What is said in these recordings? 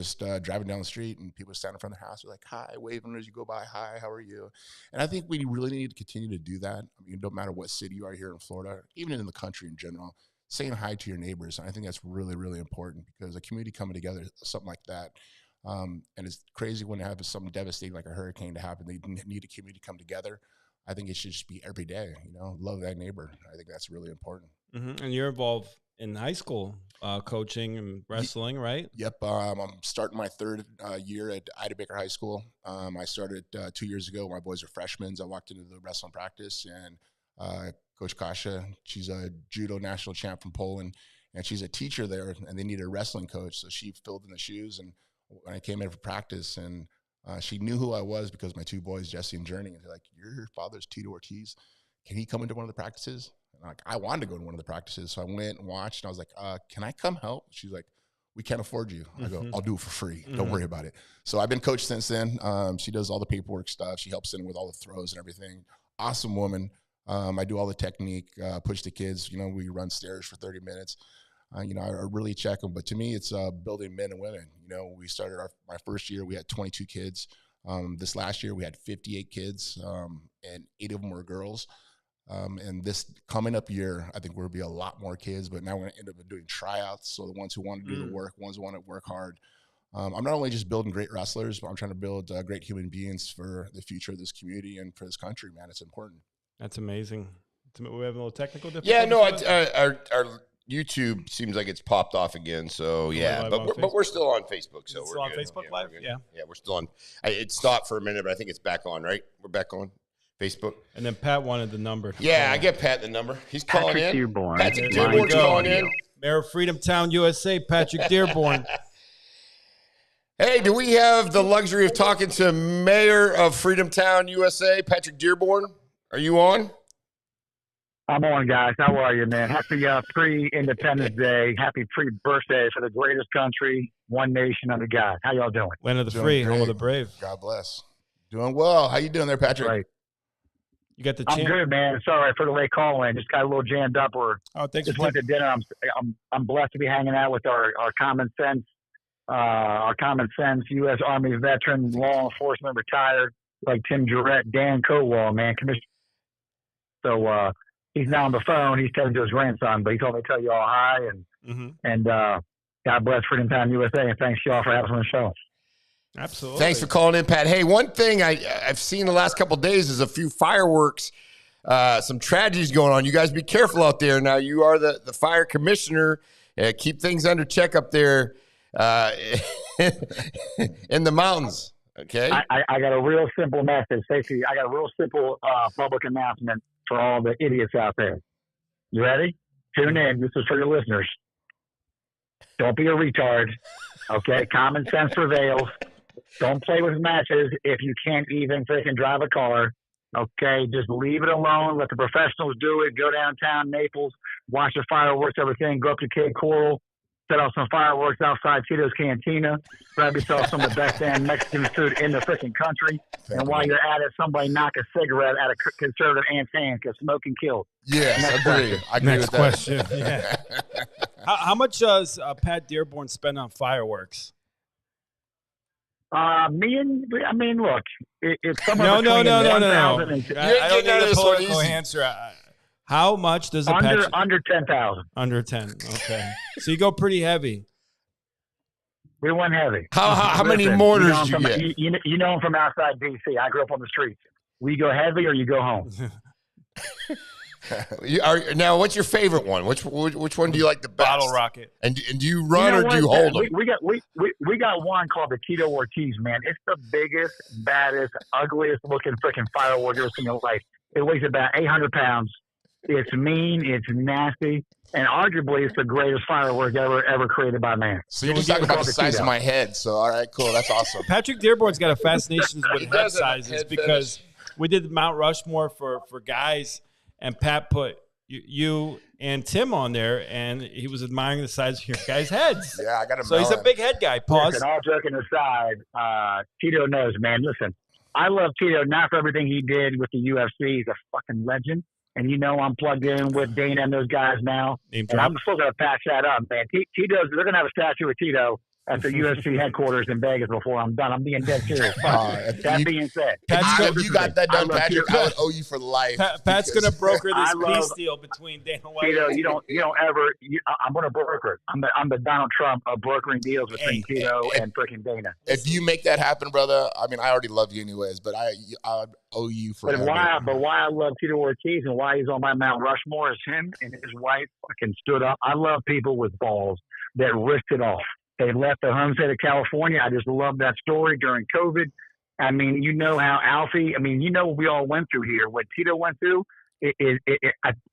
just driving down the street and people stand in front of the house. They're like, hi, waving as you go by. Hi, how are you? And I think we really need to continue to do that. I mean, no matter what city you are here in Florida, even in the country in general, saying hi to your neighbors. And I think that's really, really important because a community coming together, something like that. And it's crazy when they have something devastating like a hurricane to happen. They need a community to come together. I think it should just be every day, love that neighbor. I think that's really important. Mm-hmm. And you're involved in high school coaching and wrestling, right? Yep. I'm starting my third year at Becker High School. I started 2 years ago. My boys are freshmen. I walked into the wrestling practice, and Coach Kasia, she's a judo national champ from Poland, and she's a teacher there, and they needed a wrestling coach. So she filled in the shoes, and when I came in for practice, and she knew who I was because my two boys, Jesse and Journey, and they're like, your father's Tito Ortiz. Can he come into one of the practices? And I wanted to go to one of the practices. So I went and watched, and I was like, can I come help? She's like, we can't afford you. I go, I'll do it for free. Don't worry about it. So I've been coached since then. She does all the paperwork stuff. She helps in with all the throws and everything. Awesome woman. I do all the technique, push the kids. We run stairs for 30 minutes. I really check them. But to me, it's building men and women. We started my first year, we had 22 kids. This last year, we had 58 kids, and 8 of them were girls. And this coming up year, I think we'll be a lot more kids, but now we're going to end up doing tryouts. So the ones who want to do the work, ones who want to work hard. I'm not only just building great wrestlers, but I'm trying to build great human beings for the future of this community and for this country, man. It's important. That's amazing. We have a little technical difficulty. Yeah, no, our YouTube seems like it's popped off again. So yeah, but we're still on Facebook. So we're still on Facebook Live. Yeah, we're still on. It stopped for a minute, but I think it's back on. Right, we're back on Facebook. And then Pat wanted the number. Yeah, I get Pat the number. He's calling in. Dearborn. Patrick Dearborn's calling in. Mayor of Freedom Town, USA, Patrick Dearborn. Hey, do we have the luxury of talking to Mayor of Freedom Town, USA, Patrick Dearborn? Are you on? I'm on, guys. How are you, man? Happy pre-Independence Day. Happy pre-birthday for the greatest country, one nation under God. How y'all doing? Land of the free, home of the brave. God bless. Doing well. How you doing there, Patrick? Right. You got the I'm good, man. Sorry for the late call in. Just got a little jammed up. Thanks. Just went to dinner. I'm blessed to be hanging out with our common sense U.S. Army veteran, law enforcement retired, like Tim Jarrett, Dan Cowell, man, commissioner. So he's now on the phone. He's telling to his grandson, but he told me to tell you all hi and God bless Freedom Town, USA, and thanks y'all for having us on the show. Absolutely. Thanks for calling in, Pat. Hey, one thing I've seen the last couple of days is a few fireworks, some tragedies going on. You guys be careful out there. Now, you are the fire commissioner. Keep things under check up there in the mountains, okay? I got a real simple message. Stacey, I got a real simple public announcement for all the idiots out there. You ready? Tune in. This is for your listeners. Don't be a retard, okay? Common sense prevails. Don't play with matches if you can't even freaking drive a car, okay? Just leave it alone. Let the professionals do it. Go downtown Naples, watch the fireworks, everything. Go up to Cape Coral, set off some fireworks outside Tito's Cantina. Grab yourself some of the best damn Mexican food in the freaking country. And while you're at it, somebody knock a cigarette out of conservative aunt's hand because smoking kills. Yes, I agree. Next question. Yeah. How much does Pat Dearborn spend on fireworks? Look, it's somewhere No. between 1,000 and I don't need a political answer. How much does under 10,000? Under 10. Okay. So you go pretty heavy. We went heavy. How many mortars do you get? You know I'm from outside D.C. I grew up on the streets. We go heavy or you go home. Now, what's your favorite one? Which one do you like the best? Bottle rocket. And do you run or do you hold them? We got one called the Tito Ortiz, man. It's the biggest, baddest, ugliest looking freaking firework you've ever seen in your life. It weighs about 800 pounds. It's mean. It's nasty. And arguably, it's the greatest firework ever created by man. So you're just talking about the size of my head. So, all right, cool. That's awesome. Patrick Dearborn's got a fascination with head sizes because we did Mount Rushmore for guys, and Pat put you and Tim on there, and he was admiring the size of your guys' heads. Yeah, I got him. So he's a big head guy. Pause. Listen, all joking aside, Tito knows, man. Listen, I love Tito not for everything he did with the UFC. He's a fucking legend. And I'm plugged in with Dana and those guys now. And I'm still going to patch that up, man. Tito's, they're going to have a statue of Tito at the UFC headquarters in Vegas before I'm done. I'm being dead serious. That being said, if you got that done, Patrick, I would owe you for life. Pat's going to broker this peace deal between Dana White. Tito, you don't ever. I'm going to broker it. I'm the Donald Trump of brokering deals between Tito and freaking Dana. If you make that happen, brother, I mean, I already love you anyways, but I owe you for. But why I love Tito Ortiz and why he's on my Mount Rushmore is him and his wife fucking stood up. I love people with balls that risked it all. They left the home state of California. I just love that story during COVID. I mean, you know how Alfie, what we all went through here. What Tito went through,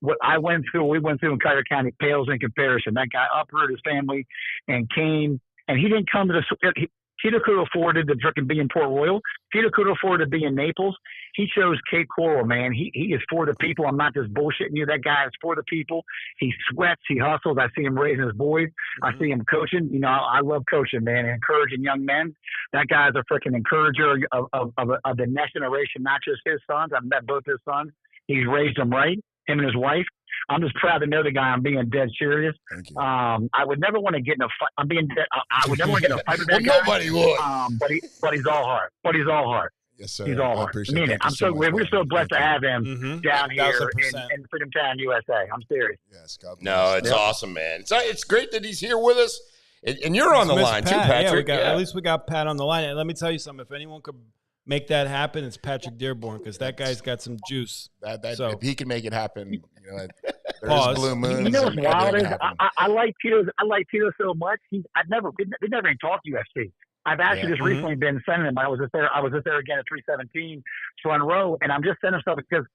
what I went through, we went through in Cuyahoga County pales in comparison. That guy uprooted his family and came, and he didn't come to the Tito could have afforded to freaking be in Port Royal. Tito could have afforded to be in Naples. He chose Cape Coral, man. He is for the people. I'm not just bullshitting you. That guy is for the people. He sweats. He hustles. I see him raising his boys. I see him coaching. You know, I love coaching, man, and encouraging young men. That guy's a freaking encourager of the next generation, not just his sons. I've met both his sons. He's raised them right, him and his wife. I'm just proud to know the guy. I'm being dead serious. Thank you. I would never want to get in a fight. I would never want to get in a fight with that guy. Nobody would. But he's all heart. Yes, sir. He's all heart. We're so blessed to have him down here in Freedom Town, USA. I'm serious. Yes, God bless. No, it's awesome, man. It's great that he's here with us, and you're on the line too, Patrick. At least we got Pat on the line. And let me tell you something. If anyone could make that happen, it's Patrick Dearborn, because that guy's got some juice. If he can make it happen, you know, Pause. there's blue moons. You know what's wild is I like Tito. I like Tito so much. We never even talked UFC. I've actually just recently been sending him. I was just there again at 317 front row, and I'm just sending stuff because.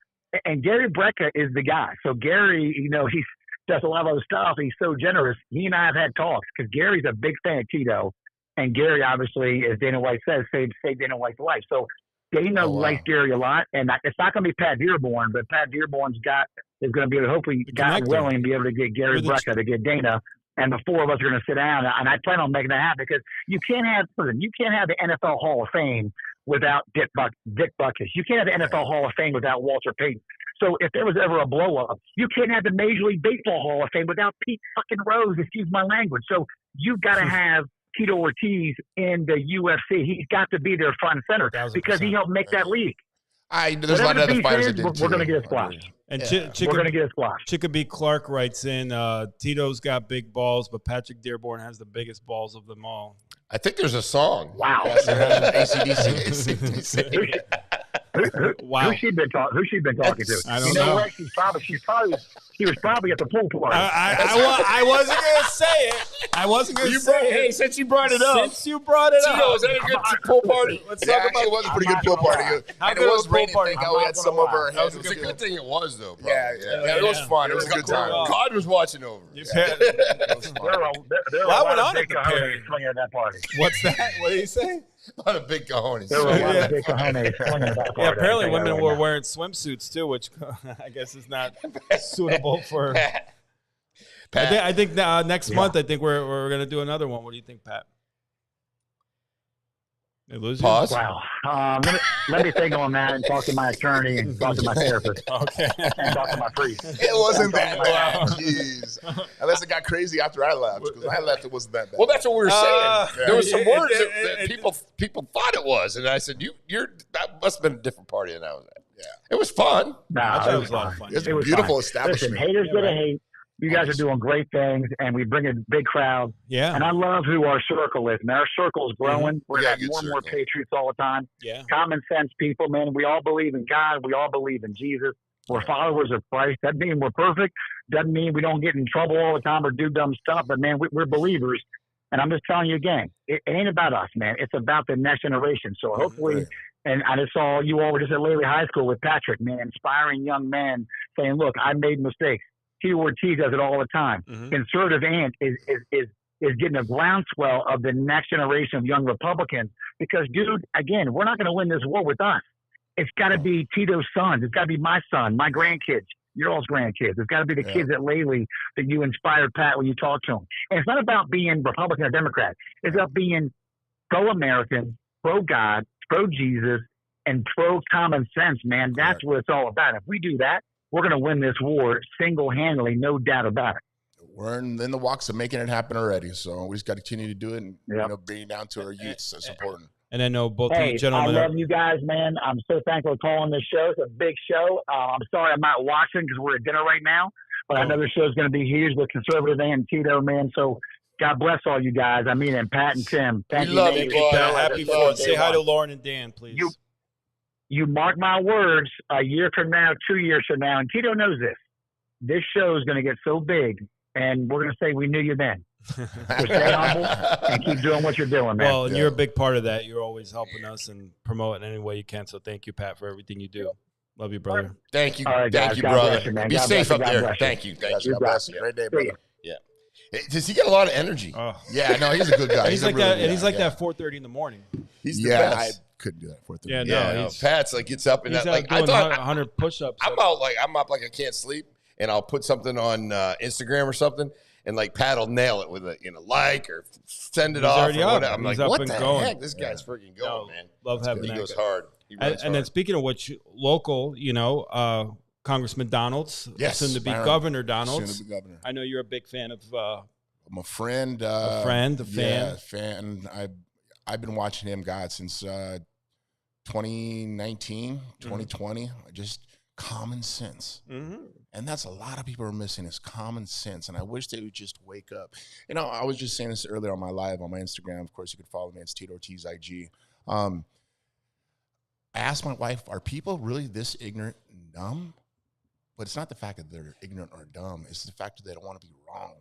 And Gary Becker is the guy. So Gary, you know, he's does a lot of other stuff. He's so generous. He and I have had talks because Gary's a big fan of Tito. And Gary, obviously, as Dana White says, saved Dana White's life. So Dana likes Gary a lot. And it's not going to be Pat Dearborn, but Pat Dearborn's is going to be able to hopefully, God willing, be able to get Gary Becker to get Dana. And the four of us are going to sit down. And I plan on making that happen because you can't have the NFL Hall of Fame without Dick Butkus. You can't have the NFL Hall of Fame without Walter Payton. So if there was ever a blow-up, you can't have the Major League Baseball Hall of Fame without Pete fucking Rose, excuse my language. So you've got to have Tito Ortiz in the UFC. He's got to be there front and center 1,000%. Because he helped make that league. There's a lot of other fighters that did too. We're going to get a splash. And we're going to get a splash. Chickabee Clark writes in, Tito's got big balls, but Patrick Dearborn has the biggest balls of them all. I think there's a song. Wow. AC/DC. Wow. Who's she been talking to? I don't know. What? She was probably at the pool party. I wasn't going to say it. I wasn't going to say it. Hey, since you brought it up. Tito, was that a good pool party? Let's talk about it. Was a pretty good pool party. And it was raining. Thank God we had some over our heads. It was a good thing it was, though. Yeah, it was fun. It was a good time. God was watching over. It was fun. There were a lot of big cojones swinging at that party. What's that? What did he say? A lot of big cojones. There were a lot of big cojones swinging at that party. Yeah, apparently women were wearing swimsuits too, which I guess is not suitable for. Pat. I think next month, I think we're going to do another one. What do you think, Pat? Pause. Wow. Let me think on that and talk to my attorney and talk to my therapist. Okay. And talk to my priest. It wasn't that bad. Jeez. Unless it got crazy after I left. Because I left, it wasn't that bad. Well, that's what we were saying. There was some words that people thought it was. And I said, that must have been a different party than I was at. Yeah. It was fun. I thought it was a lot of fun. It's a beautiful establishment. Listen, haters gonna hate. You guys are doing great things, and we bring in big crowds. Yeah. And I love who our circle is, man. Our circle is growing. We're going to have more and more patriots all the time. Yeah. Common sense people, man. We all believe in God. We all believe in Jesus. We're followers of Christ. Doesn't mean we're perfect. Doesn't mean we don't get in trouble all the time or do dumb stuff. But, man, we're believers. And I'm just telling you again, it ain't about us, man. It's about the next generation. So hopefully, and I just saw you all were just at Laley High School with Patrick, man, inspiring young men saying, look, I made mistakes. Tito Ortiz does it all the time. Conservative Ant is getting a groundswell of the next generation of young Republicans because, dude, again, we're not going to win this war with us. It's got to be Tito's sons. It's got to be my son, my grandkids, your all's grandkids. It's got to be the kids at Laley that you inspired, Pat, when you talk to them. And it's not about being Republican or Democrat. It's about being pro-American, pro-God, pro-Jesus, and pro-common sense, man. That's what it's all about. If we do that, we're going to win this war single-handedly, no doubt about it. we're in the walks of making it happen already. So we just got to continue to do it and bring it down to our youths. That's important. And I know both of you gentlemen. I love you guys, man. I'm so thankful for calling this show. It's a big show. I'm sorry I'm not watching because we're at dinner right now. But I know the show's going to be huge with Conservative and Tito, man. So God bless all you guys. I mean, and Pat and Tim. Thank you. Love you, boy. Happy 4th. Say hi to Lauren and Dan, please. You mark my words, a year from now, 2 years from now, and Tito knows this show is going to get so big, and we're going to say we knew you then. So stay humble and keep doing what you're doing, man. Well, and you're a big part of that. You're always helping us and promoting any way you can. So thank you, Pat, for everything you do. Love you, brother. Thank you. Right, thank you, brother. Be safe up there. Thank you. Thank you. God bless you. Great day, brother. Yeah. Does he get a lot of energy? Oh. Yeah, no, he's a good guy. He's like that. And he's like that 4:30 in the morning. He's the best. I couldn't do that at 4:30. Yeah, no. Pat's like gets up and he's like doing I thought 100 push-ups. I'm up like I can't sleep, and I'll put something on Instagram or something, and like Pat will nail it with a like or send it off. Or whatever. I'm like, what the heck? This guy's freaking going, man. Love having that. He goes hard. And then speaking of which, local, Congressman Donalds, soon to be Governor Donalds. Soon to be governor. I know you're a big fan of. I'm a friend. A fan. Yeah, fan. I've been watching him, God, since 2019, 2020. Just common sense. Mm-hmm. And that's a lot of people are missing is common sense. And I wish they would just wake up. I was just saying this earlier on my live on my Instagram. Of course, you could follow me. It's Tito Ortiz IG. I asked my wife, are people really this ignorant and dumb? But it's not the fact that they're ignorant or dumb. It's the fact that they don't want to be wrong.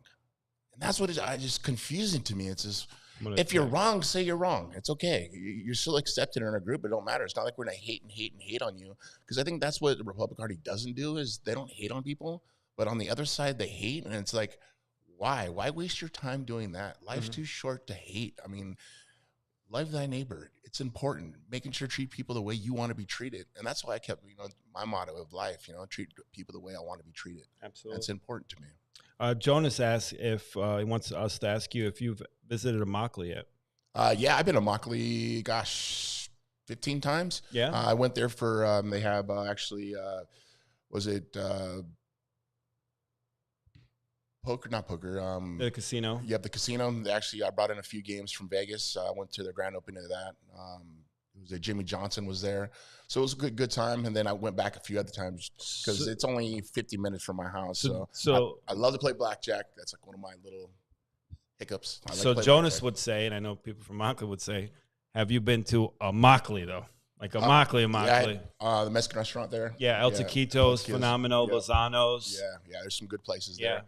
And that's what is just confusing to me. It's just, if you're wrong, say you're wrong. It's okay. You're still accepted in our group. It don't matter. It's not like we're going to hate on you. Because I think that's what the Republican Party doesn't do is they don't hate on people. But on the other side, they hate. And it's like, why? Why waste your time doing that? Life's too short to hate. I mean, love thy neighbor. It's important. Making sure to treat people the way you want to be treated. And that's why I kept, my motto of life, treat people the way I want to be treated. Absolutely. That's important to me. Jonas asks if he wants us to ask you if you've visited Immokalee yet. Yeah, I've been to Immokalee, 15 times. Yeah. I went there for, they have was it poker? Not poker. The casino. Yeah, the casino. Actually, I brought in a few games from Vegas. I went to the grand opening of that. It was Jimmy Johnson was there. So it was a good time. And then I went back a few other times because it's only 50 minutes from my house. So I love to play blackjack. That's like one of my little hiccups. So Jonas would say, and I know people from Immokalee would say, have you been to Immokalee, though? Like Immokalee. The Mexican restaurant there. Yeah, El Taquito's, phenomenal. Yeah. Lozano's. Yeah, there's some good places there.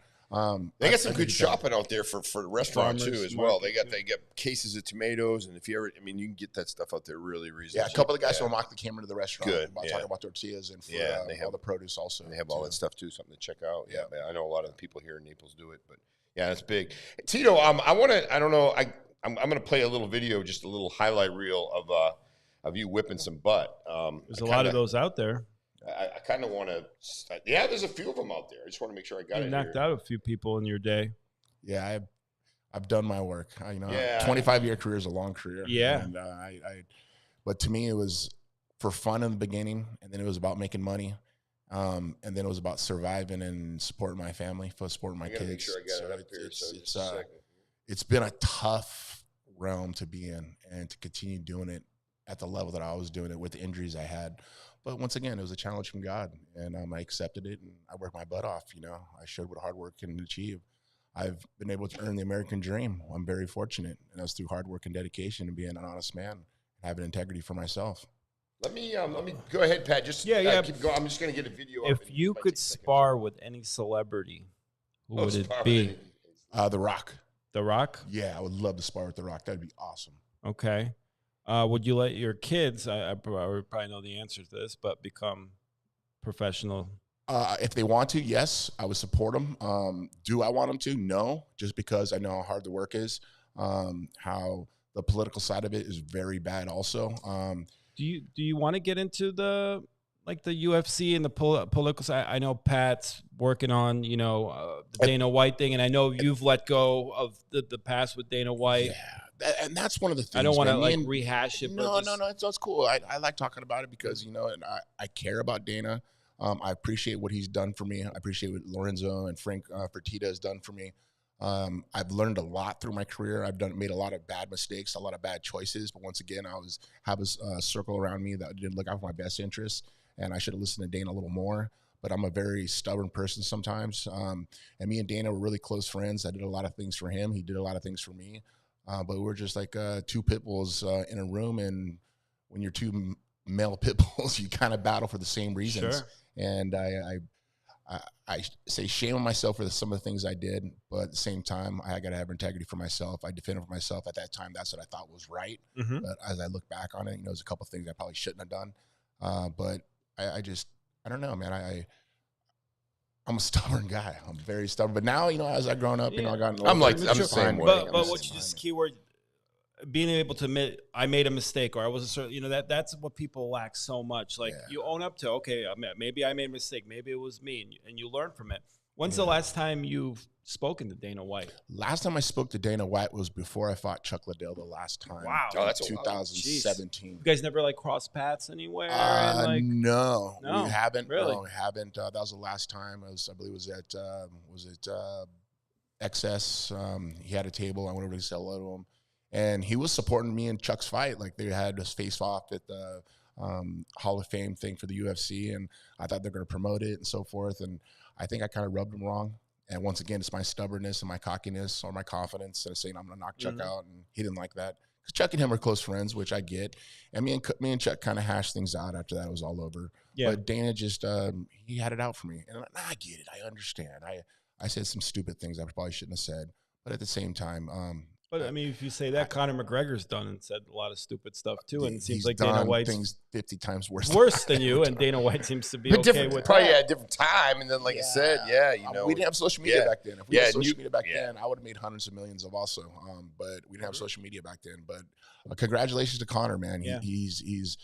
They got some good shopping out there for the restaurant too as well. They got cases of tomatoes, and if you ever, you can get that stuff out there really reasonable. Yeah, a couple of the guys from Immokalee came into the restaurant. Good. Talking about tortillas and they have all the produce also. And they have all that stuff too, something to check out. Yeah, I know a lot of the people here in Naples do it, but yeah, that's big. Tito, I'm gonna play a little video, just a little highlight reel of you whipping some butt. There's a lot of those out there. I kind of want to. Yeah, there's a few of them out there. I just want to make sure I got it. You knocked out a few people in your day. Yeah, I've done my work. 25-year career is a long career. Yeah, and but to me it was for fun in the beginning, and then it was about making money, and then it was about surviving and supporting my family, supporting my kids. Make sure I got it up here. It's been a tough realm to be in, and to continue doing it at the level that I was doing it with the injuries I had. But once again, it was a challenge from God, and I accepted it, and I worked my butt off. I showed what hard work can achieve. I've been able to earn the American dream. I'm very fortunate, and that's through hard work and dedication and being an honest man, and having integrity for myself. Let me go ahead, Pat. Just keep going. I'm just going to get a video. If you could spar with any celebrity, who would it be? The Rock. The Rock? Yeah, I would love to spar with The Rock. That'd be awesome. Okay. Would you let your kids, I probably know the answer to this, but become professional? If they want to, yes, I would support them. Do I want them to? No, just because I know how hard the work is, how the political side of it is very bad also. Do you want to get into the UFC and the political side? I know Pat's working on, the Dana White thing, and I know you've let go of the past with Dana White. Yeah. And that's one of the things. I don't want to rehash it. No, it's cool. I like talking about it because, and I care about Dana. I appreciate what he's done for me. I appreciate what Lorenzo and Frank Fertitta has done for me. I've learned a lot through my career. I've made a lot of bad mistakes, a lot of bad choices. But once again, I have a circle around me that didn't look out for my best interests, and I should have listened to Dana a little more. But I'm a very stubborn person sometimes. And me and Dana were really close friends. I did a lot of things for him. He did a lot of things for me. But we were just like two pit bulls in a room. And when you're two male pit bulls, you kind of battle for the same reasons. Sure. And I say shame on myself for some of the things I did, but at the same time, I got to have integrity for myself. I defended for myself at that time. That's what I thought was right. Mm-hmm. But as I look back on it, there's a couple of things I probably shouldn't have done. But I don't know, man. I'm a stubborn guy. I'm very stubborn. But now, as I've grown up, I got. I'm the same way. But what you just keyword. Being able to admit I made a mistake or I wasn't certain, that's what people lack so much. Like you own up to, okay, maybe I made a mistake. Maybe it was me. And you learn from it. When's the last time you've spoken to Dana White? Last time I spoke to Dana White was before I fought Chuck Liddell the last time. Wow. Oh, that's 2017. You guys never crossed paths anywhere? No, we haven't. Really? No, we haven't. That was the last time. I believe it was at XS. He had a table. I went over to say hello to him. And he was supporting me in Chuck's fight. Like they had us face off at the Hall of Fame thing for the UFC. And I thought they're going to promote it and so forth. And I think I kind of rubbed him wrong. And once again, it's my stubbornness and my cockiness or my confidence that saying I'm going to knock Chuck out. And he didn't like that. Because Chuck and him are close friends, which I get. And me and Chuck kind of hashed things out after that. It was all over. Yeah. But Dana just, he had it out for me. And I'm like, I get it. I understand. I said some stupid things I probably shouldn't have said. But at the same time, but I mean, if you say that, Conor McGregor's done and said a lot of stupid stuff too, and it seems like done Dana White's things 50 times worse than you, and Dana White seems to be but okay with probably that. at a different time, and then like you said, we didn't have social media back then. If we had social media back then, I would have made hundreds of millions of also. But we didn't have social media back then. But congratulations to Conor, man. He's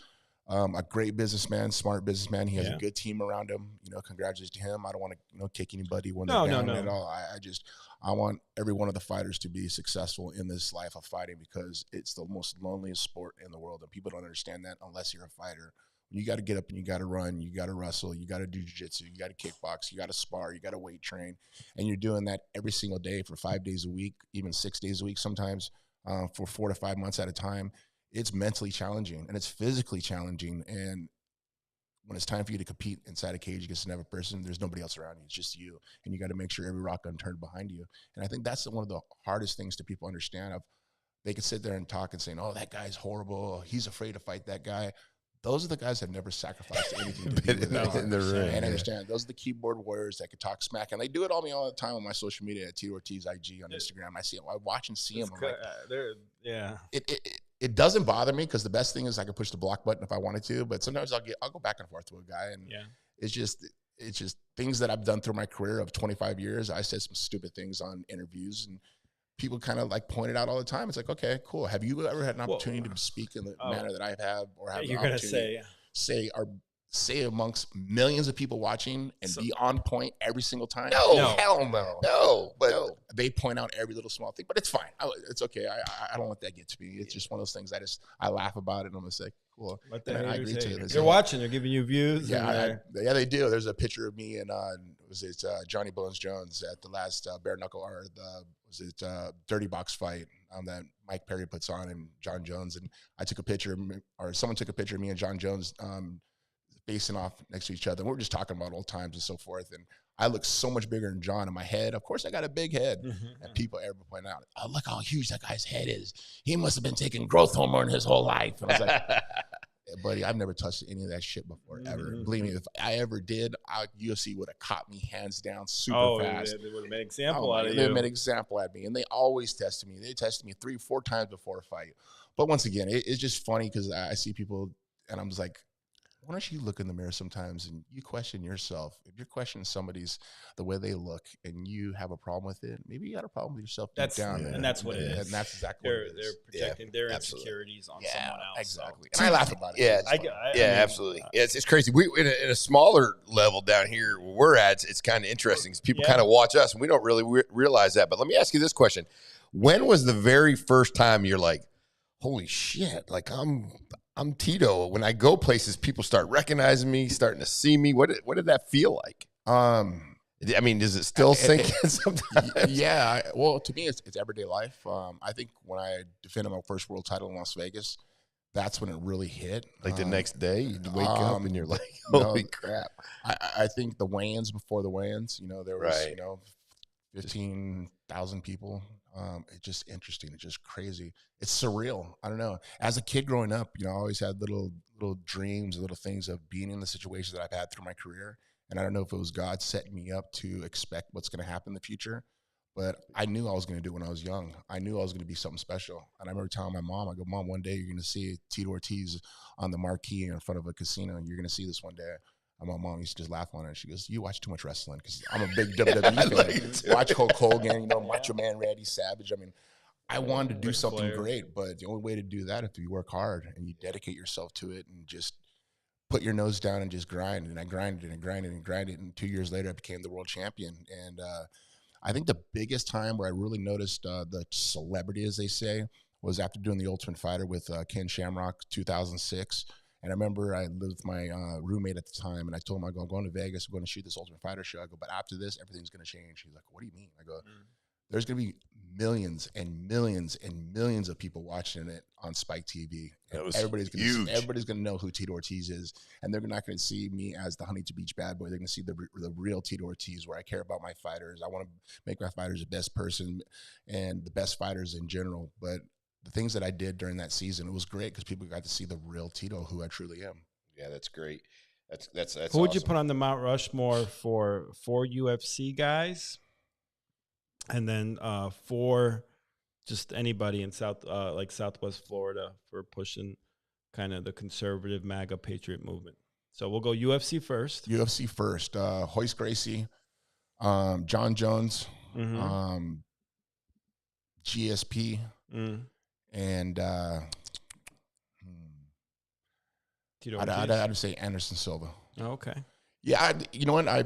a great businessman, smart businessman. He has a good team around him. Congratulations to him. I don't want to kick anybody when they're down at all. I want every one of the fighters to be successful in this life of fighting because it's the most loneliest sport in the world, and people don't understand that unless you're a fighter. You got to get up and you got to run, you got to wrestle, you got to do jiu-jitsu, you got to kickbox, you got to spar, you got to weight train, and you're doing that every single day for 5 days a week, even 6 days a week sometimes, for 4 to 5 months at a time. It's mentally challenging and it's physically challenging. And when it's time for you to compete inside a cage against another person, there's nobody else around you. It's just you. And you got to make sure every rock unturned behind you. And I think that's one of the hardest things to people understand. They can sit there and talk and say, oh, that guy's horrible. He's afraid to fight that guy. Those are the guys that have never sacrificed anything to be in the ring. And understand, those are the keyboard warriors that can talk smack. And they do it all the time on my social media at Tito Ortiz IG on Instagram. I see them. I watch and see them. I'm like, it doesn't bother me because the best thing is I can push the block button if I wanted to. But sometimes I'll go back and forth with a guy, and it's just things that I've done through my career of 25 years. I said some stupid things on interviews, and people kind of point it out all the time. It's like, okay, cool. Have you ever had an opportunity to speak in the manner that I've had, or have an opportunity say amongst millions of people watching and be on point every single time? No, hell no. But they point out every little small thing. But it's fine. It's okay. I don't let that get to me. It's just one of those things I laugh about it, and I'm just like, cool. I agree to it. They're watching. They're giving you views. Yeah, they do. There's a picture of me and Johnny Bones Jones at the last bare knuckle or Dirty Box fight that Mike Perry puts on, and John Jones, and I took a picture, or someone took a picture of me and John Jones facing off next to each other. And we're just talking about old times and so forth. And I look so much bigger than John in my head. Of course, I got a big head. And people ever point out, oh, look how huge that guy's head is. He must have been taking growth hormone his whole life. And I was like, buddy, I've never touched any of that shit before, ever. Believe me, if I ever did, UFC would have caught me hands down super fast. They would have made an example out of you. They would have made an example at me. And they always tested me. They tested me 3-4 times before a fight. But once again, it's just funny because I see people and I'm just like, why don't you look in the mirror sometimes and you question yourself? If you're questioning somebody's the way they look and you have a problem with it, maybe you got a problem with yourself deep down. And that's what it is. And that's exactly what it is. They're projecting their insecurities on someone else. Exactly. So. And I laugh about it. Yeah, absolutely. It's crazy. We in a smaller level down here where we're at, it's kind of interesting because people kind of watch us and we don't really realize that. But let me ask you this question. When was the very first time you're like, holy shit, like I'm I'm Tito. When I go places, people start recognizing me, starting to see me. What did that feel like? I mean, does it still sink in sometimes? Yeah. Well, to me, it's everyday life. I think when I defended my first world title in Las Vegas, that's when it really hit. Like the next day, you wake up and you're like, holy crap. I think the weigh-ins before the weigh-ins, there was, 15,000 people. It's just interesting. It's just crazy. It's surreal. I don't know. As a kid growing up, I always had little dreams, little things of being in the situations that I've had through my career. And I don't know if it was God setting me up to expect what's going to happen in the future, but I knew I was going to do it when I was young. I knew I was going to be something special. And I remember telling my mom, I go, Mom, one day you're going to see Tito Ortiz on the marquee in front of a casino, and you're going to see this one day. And my mom used to just laugh on it. She goes, you watch too much wrestling, because I'm a big WWE fan. Watch Hulk Hogan, Macho Man Randy Savage. I mean, I wanted to do something great, but the only way to do that is if you work hard and you dedicate yourself to it and just put your nose down and just grind. And I grinded and grinded and grinded. And 2 years later, I became the world champion. And I think the biggest time where I really noticed the celebrity, as they say, was after doing The Ultimate Fighter with Ken Shamrock, 2006. And I remember I lived with my roommate at the time, and I told him, I go, I'm going to Vegas, I'm going to shoot this Ultimate Fighter show. I go, but after this, everything's going to change. He's like, what do you mean? I go, there's going to be millions and millions and millions of people watching it on Spike TV. Everybody's going to know who Tito Ortiz is, and they're not going to see me as the Huntington Beach bad boy. They're going to see the real Tito Ortiz, where I care about my fighters. I want to make my fighters the best person and the best fighters in general. But the things that I did during that season, it was great because people got to see the real Tito, who I truly am. Yeah, that's great. That's Who would you put on the Mount Rushmore for UFC guys? And then for just anybody in Southwest Florida for pushing kind of the conservative MAGA patriot movement. So we'll go UFC first. UFC first. Hoist Gracie, John Jones, GSP, and I'd say Anderson Silva. Oh, okay. Yeah, you know what? I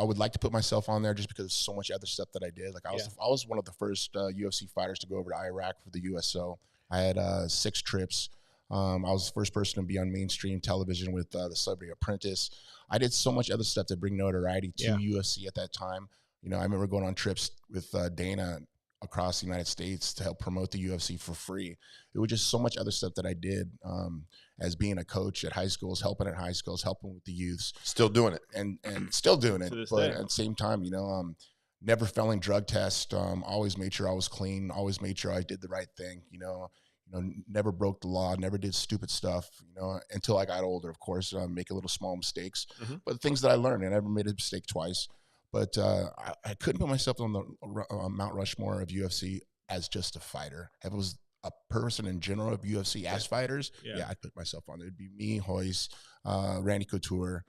would like to put myself on there just because so much other stuff that I did. Like I was one of the first UFC fighters to go over to Iraq for the USO. I had 6 trips. I was the first person to be on mainstream television with the Celebrity Apprentice. I did so much other stuff to bring notoriety to UFC at that time. I remember going on trips with Dana across the United States to help promote the UFC for free. It was just so much other stuff that I did as being a coach at high schools, helping at high schools, helping with the youths. Still doing it. And still doing it. But at the same time, never failing drug test, always made sure I was clean, always made sure I did the right thing, never broke the law, never did stupid stuff, until I got older, of course, make a little small mistakes. But the things that I learned, I never made a mistake twice. But I couldn't put myself on the Mount Rushmore of UFC as just a fighter. If it was a person in general of UFC as fighters, I'd put myself on there. It'd be me, Hoist, Randy Couture,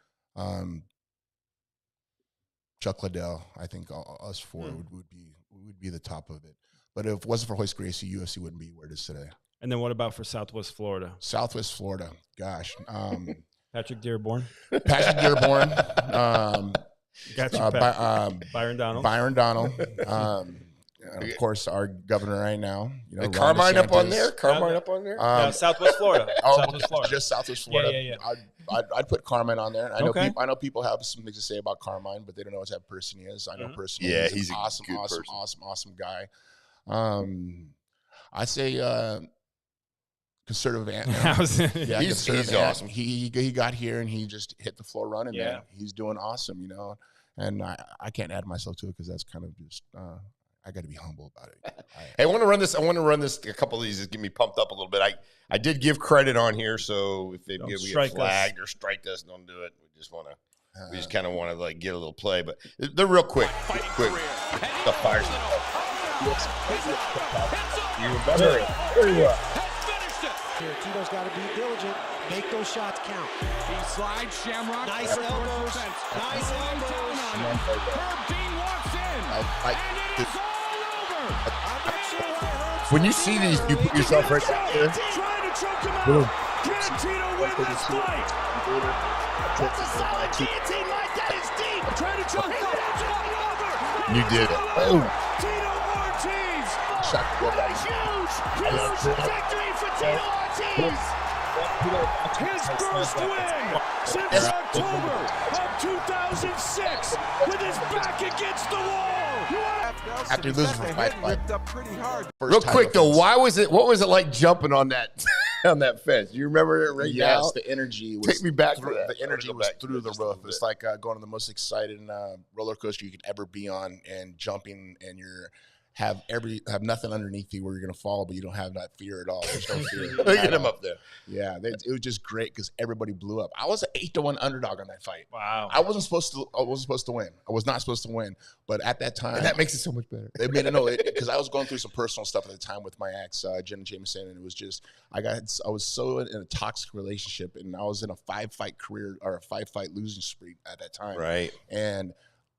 Chuck Liddell. I think us four would be the top of it. But if it wasn't for Hoist Gracie, UFC wouldn't be where it is today. And then what about for Southwest Florida? Southwest Florida, gosh. Patrick Dearborn. Got you, Byron Donald. Of course, our governor right now. Carmine up on there? No, Southwest Florida. Southwest Florida. Just Southwest Florida. Yeah. I'd put Carmine on there. I know people have some things to say about Carmine, but they don't know what type of person he is. I know personally. Yeah, he's an awesome guy. I'd say conservative. He's awesome. He got here and he just hit the floor running. Yeah, man. He's doing awesome. And I can't add myself to it because that's kind of just. I got to be humble about it. Hey, I want to run this. A couple of these to get me pumped up a little bit. I did give credit on here, so if we get flagged or strike us, don't do it. We just kind of want to get a little play, but they're real quick. The fires. You remember it very well. Here, Tito's got to be diligent. Make those shots count. He slides Shamrock. Nice elbows. Herb Dean walks in. And it is all over. I'm not sure why Herb. When you see these, you put yourself right back there. Trying to choke him out. Can Tito win this fight? That's a solid guillotine like that is deep. Trying to choke him out. It's all over. You did it. Tito Ortiz. Huge victory for Tito Ortiz. His first win since October of 2006 with his back against the wall. After losing from fight. Real quick though, what was it like jumping on that on that fence? You remember it right now? Yes, the energy was Take me back through, to that. the energy was through the roof. It's like going on the most exciting roller coaster you could ever be on, and jumping, and have nothing underneath you where you're gonna fall, but you don't have that fear at all. There's no fear. Look at him up there. Yeah, it was just great because everybody blew up. I was an 8-1 underdog on that fight. Wow. I wasn't supposed to win. I was not supposed to win. But at that time, And that makes it so much better. it made it because I was going through some personal stuff at the time with my ex, Jenna Jameson, and it was just I was so in a toxic relationship, and I was in a 5-fight career or a 5-fight losing streak at that time. Right. And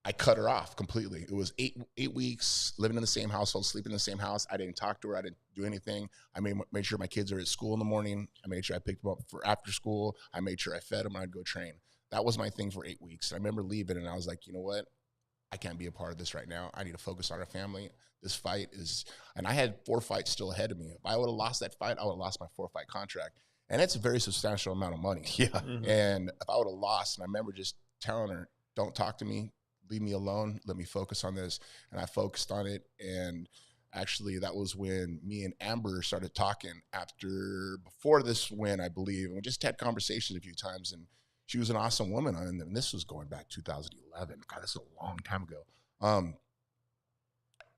I cut her off completely. It was 8 weeks living in the same household, sleeping in the same house. I didn't talk to her. I didn't do anything. I made sure my kids are at school in the morning. I made sure I picked them up for after school. I made sure I fed them and I'd go train. That was my thing for 8 weeks. And I remember leaving and I was like, you know what? I can't be a part of this right now. I need to focus on our family. This fight is, and I had 4 fights still ahead of me. If I would have lost that fight, I would have lost my 4-fight contract. And it's a very substantial amount of money. Yeah. Mm-hmm. And if I would have lost, and I remember just telling her, don't talk to me. Leave me alone. Let me focus on this. And I focused on it. And actually, that was when me and Amber started talking before this win, I believe. And we just had conversations a few times. And she was an awesome woman. And this was going back 2011. God, that's a long time ago.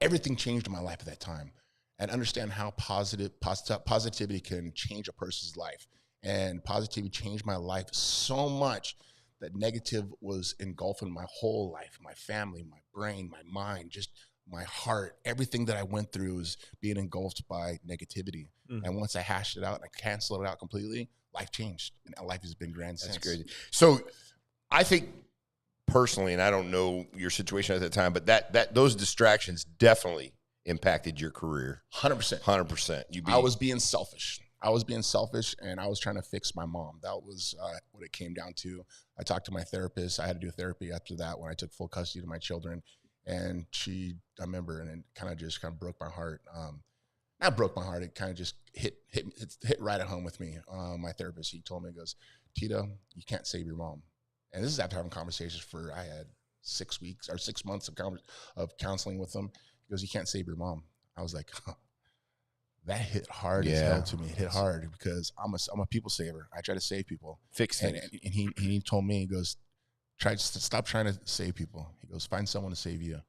Everything changed in my life at that time. And understand how positivity can change a person's life. And positivity changed my life so much that negative was engulfing my whole life, my family, my brain, my mind, just my heart. Everything that I went through was being engulfed by negativity. Mm-hmm. And once I hashed it out and I canceled it out completely, life changed. And life has been grand since. That's crazy. So I think personally, and I don't know your situation at that time, but those distractions definitely impacted your career. 100%. 100%. I was being selfish. And I was trying to fix my mom. That was what it came down to. I talked to my therapist. I had to do therapy after that when I took full custody of my children. And I remember, and it kind of broke my heart. Not broke my heart. It kind of just hit right at home with me. My therapist, he told me, he goes, Tito, you can't save your mom. And this is after having conversations I had 6 weeks or 6 months of counseling with him. He goes, you can't save your mom. I was like, huh. That hit hard as hell to me. It hit hard because I'm a people saver. I try to save people. Fix things. And he told me, he goes, stop trying to save people. He goes, find someone to save you.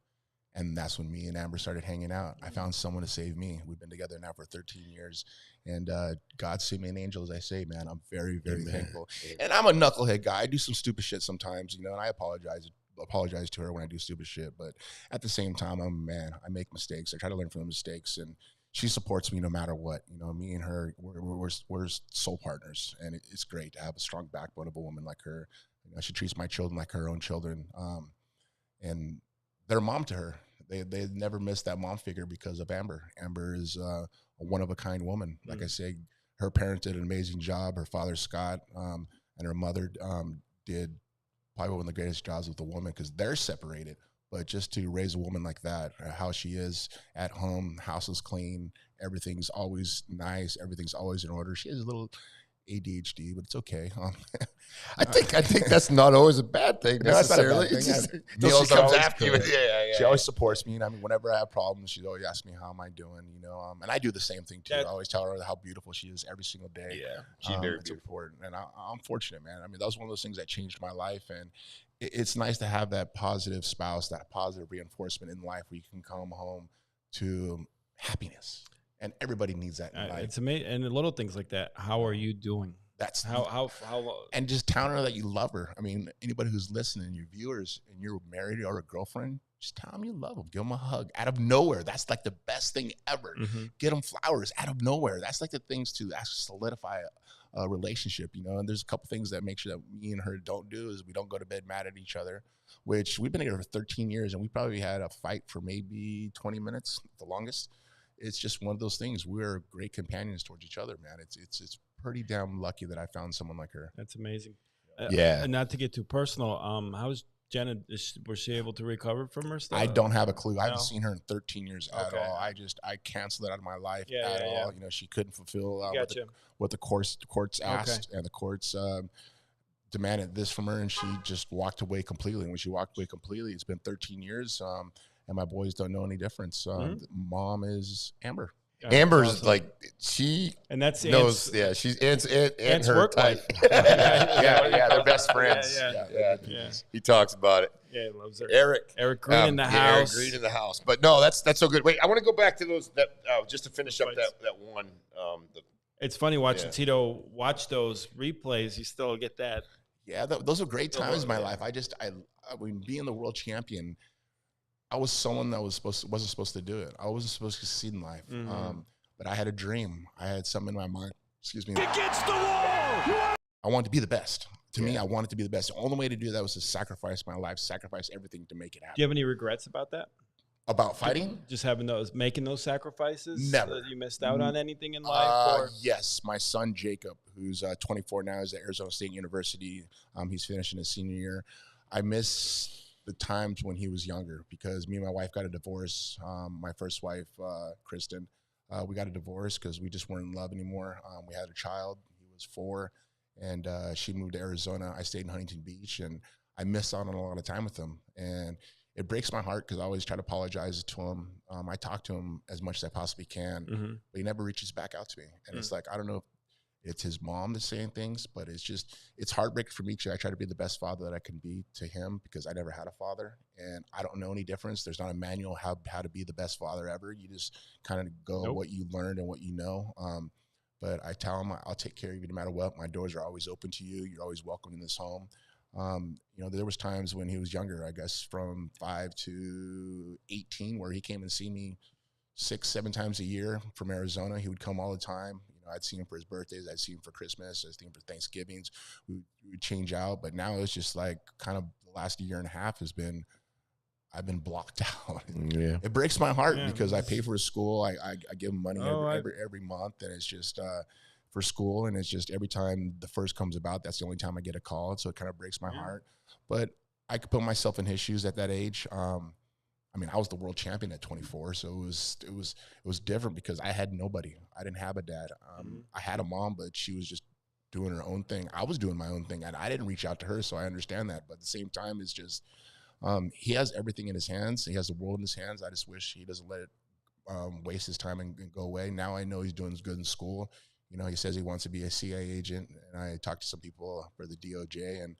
And that's when me and Amber started hanging out. I found someone to save me. We've been together now for 13 years. And God sent me an angel, as I say, man. I'm very, very thankful. And I'm a knucklehead guy. I do some stupid shit sometimes, and I apologize to her when I do stupid shit. But at the same time, I'm a man. I make mistakes. I try to learn from the mistakes. And she supports me no matter what. Me and her, we're soul partners, and it's great to have a strong backbone of a woman like her. She treats my children like her own children, and they're a mom to her. They never missed that mom figure because of Amber. Amber is a one-of-a-kind woman. Like I say, her parents did an amazing job. Her father, Scott, and her mother did probably one of the greatest jobs with a woman because they're separated. But just to raise a woman like that, how she is at home, house is clean, everything's always nice, everything's always in order. She has a little ADHD, but it's okay. I think that's not always a bad thing necessarily. No, it's bad thing. She comes after you. She always supports me. Whenever I have problems, she always asks me, how am I doing? And I do the same thing too. I always tell her how beautiful she is every single day. Yeah, she's very important. And I'm fortunate, man. That was one of those things that changed my life. And it's nice to have that positive spouse, that positive reinforcement in life where you can come home to happiness. And everybody needs that in life. It's amazing. And the little things like that. How are you doing? That's how and just tell her that you love her. Anybody who's listening, your viewers, and you're married or a girlfriend, just tell them you love them. Give them a hug out of nowhere. That's like the best thing ever. Mm-hmm. Get them flowers out of nowhere. That's like the things to actually solidify a relationship, And there's a couple things that make sure that me and her don't do is we don't go to bed mad at each other, which we've been together for 13 years, and we probably had a fight for maybe 20 minutes, the longest. It's just one of those things. We're great companions towards each other, man. It's pretty damn lucky that I found someone like her. That's amazing. Yeah. And not to get too personal, how's Jenna, was she able to recover from her stuff? I don't have a clue. I haven't seen her in 13 years at all. I canceled it out of my life at all. You know, she couldn't fulfill what the courts asked, and the courts demanded this from her, and she just walked away completely. And when she walked away completely, it's been 13 years, and my boys don't know any difference. Mom is Amber. Amber's awesome. Like she and that's knows. Ant's, she's Ant's her work type. life. They're best friends. Yeah. He talks about it. Yeah, he loves her. Eric Green in the house. Eric Green in the house. But no, that's so good. Wait, I want to go back to those just to finish up that one. It's funny watching Tito watch those replays. You still get that. Yeah, those are great times in my life. I mean, being the world champion, I was someone that wasn't supposed to do it. I wasn't supposed to succeed in life. But I had a dream. I had something in my mind. Excuse me. Against the wall. I wanted to be the best. To me, I wanted to be the best. The only way to do that was to sacrifice my life, sacrifice everything to make it happen. Do you have any regrets about that? About fighting? Just making those sacrifices? Never. You missed out on anything in life? Yes. My son, Jacob, who's 24 now, is at Arizona State University. He's finishing his senior year. I miss the times when he was younger because me and my wife got a divorce. My first wife, Kristen, we got a divorce because we just weren't in love anymore. We had a child. He was 4, and she moved to Arizona. I stayed in Huntington Beach, and I missed out on a lot of time with him. And it breaks my heart because I always try to apologize to him. I talk to him as much as I possibly can, but he never reaches back out to me. And it's like, I don't know if it's his mom that's saying things, but it's heartbreaking for me because I try to be the best father that I can be to him because I never had a father and I don't know any difference. There's not a manual how to be the best father ever. You just kind of go what you learned and what you know. But I tell him, I'll take care of you no matter what. My doors are always open to you. You're always welcome in this home. You know, there was times when he was younger, I guess from 5 to 18, where he came and see me 6-7 times a year from Arizona. He would come all the time. You know, I'd see him for his birthdays. I'd see him for Christmas. I'd see him for Thanksgivings. We would change out. But now it's just like kind of the last year and a half I've been blocked out. Yeah. It breaks my heart because I pay for his school. I give him money every month, and it's just for school, and it's just every time the first comes about, that's the only time I get a call. So it kind of breaks my heart. But I could put myself in his shoes at that age. I mean, I was the world champion at 24, so it was different because I had nobody. I didn't have a dad. I had a mom, but she was just doing her own thing. I was doing my own thing, and I didn't reach out to her, so I understand that. But at the same time, it's just he has everything in his hands. He has the world in his hands. I just wish he doesn't let it waste his time and go away. Now I know he's doing good in school. You know, he says he wants to be a CIA agent, and I talked to some people for the DOJ, and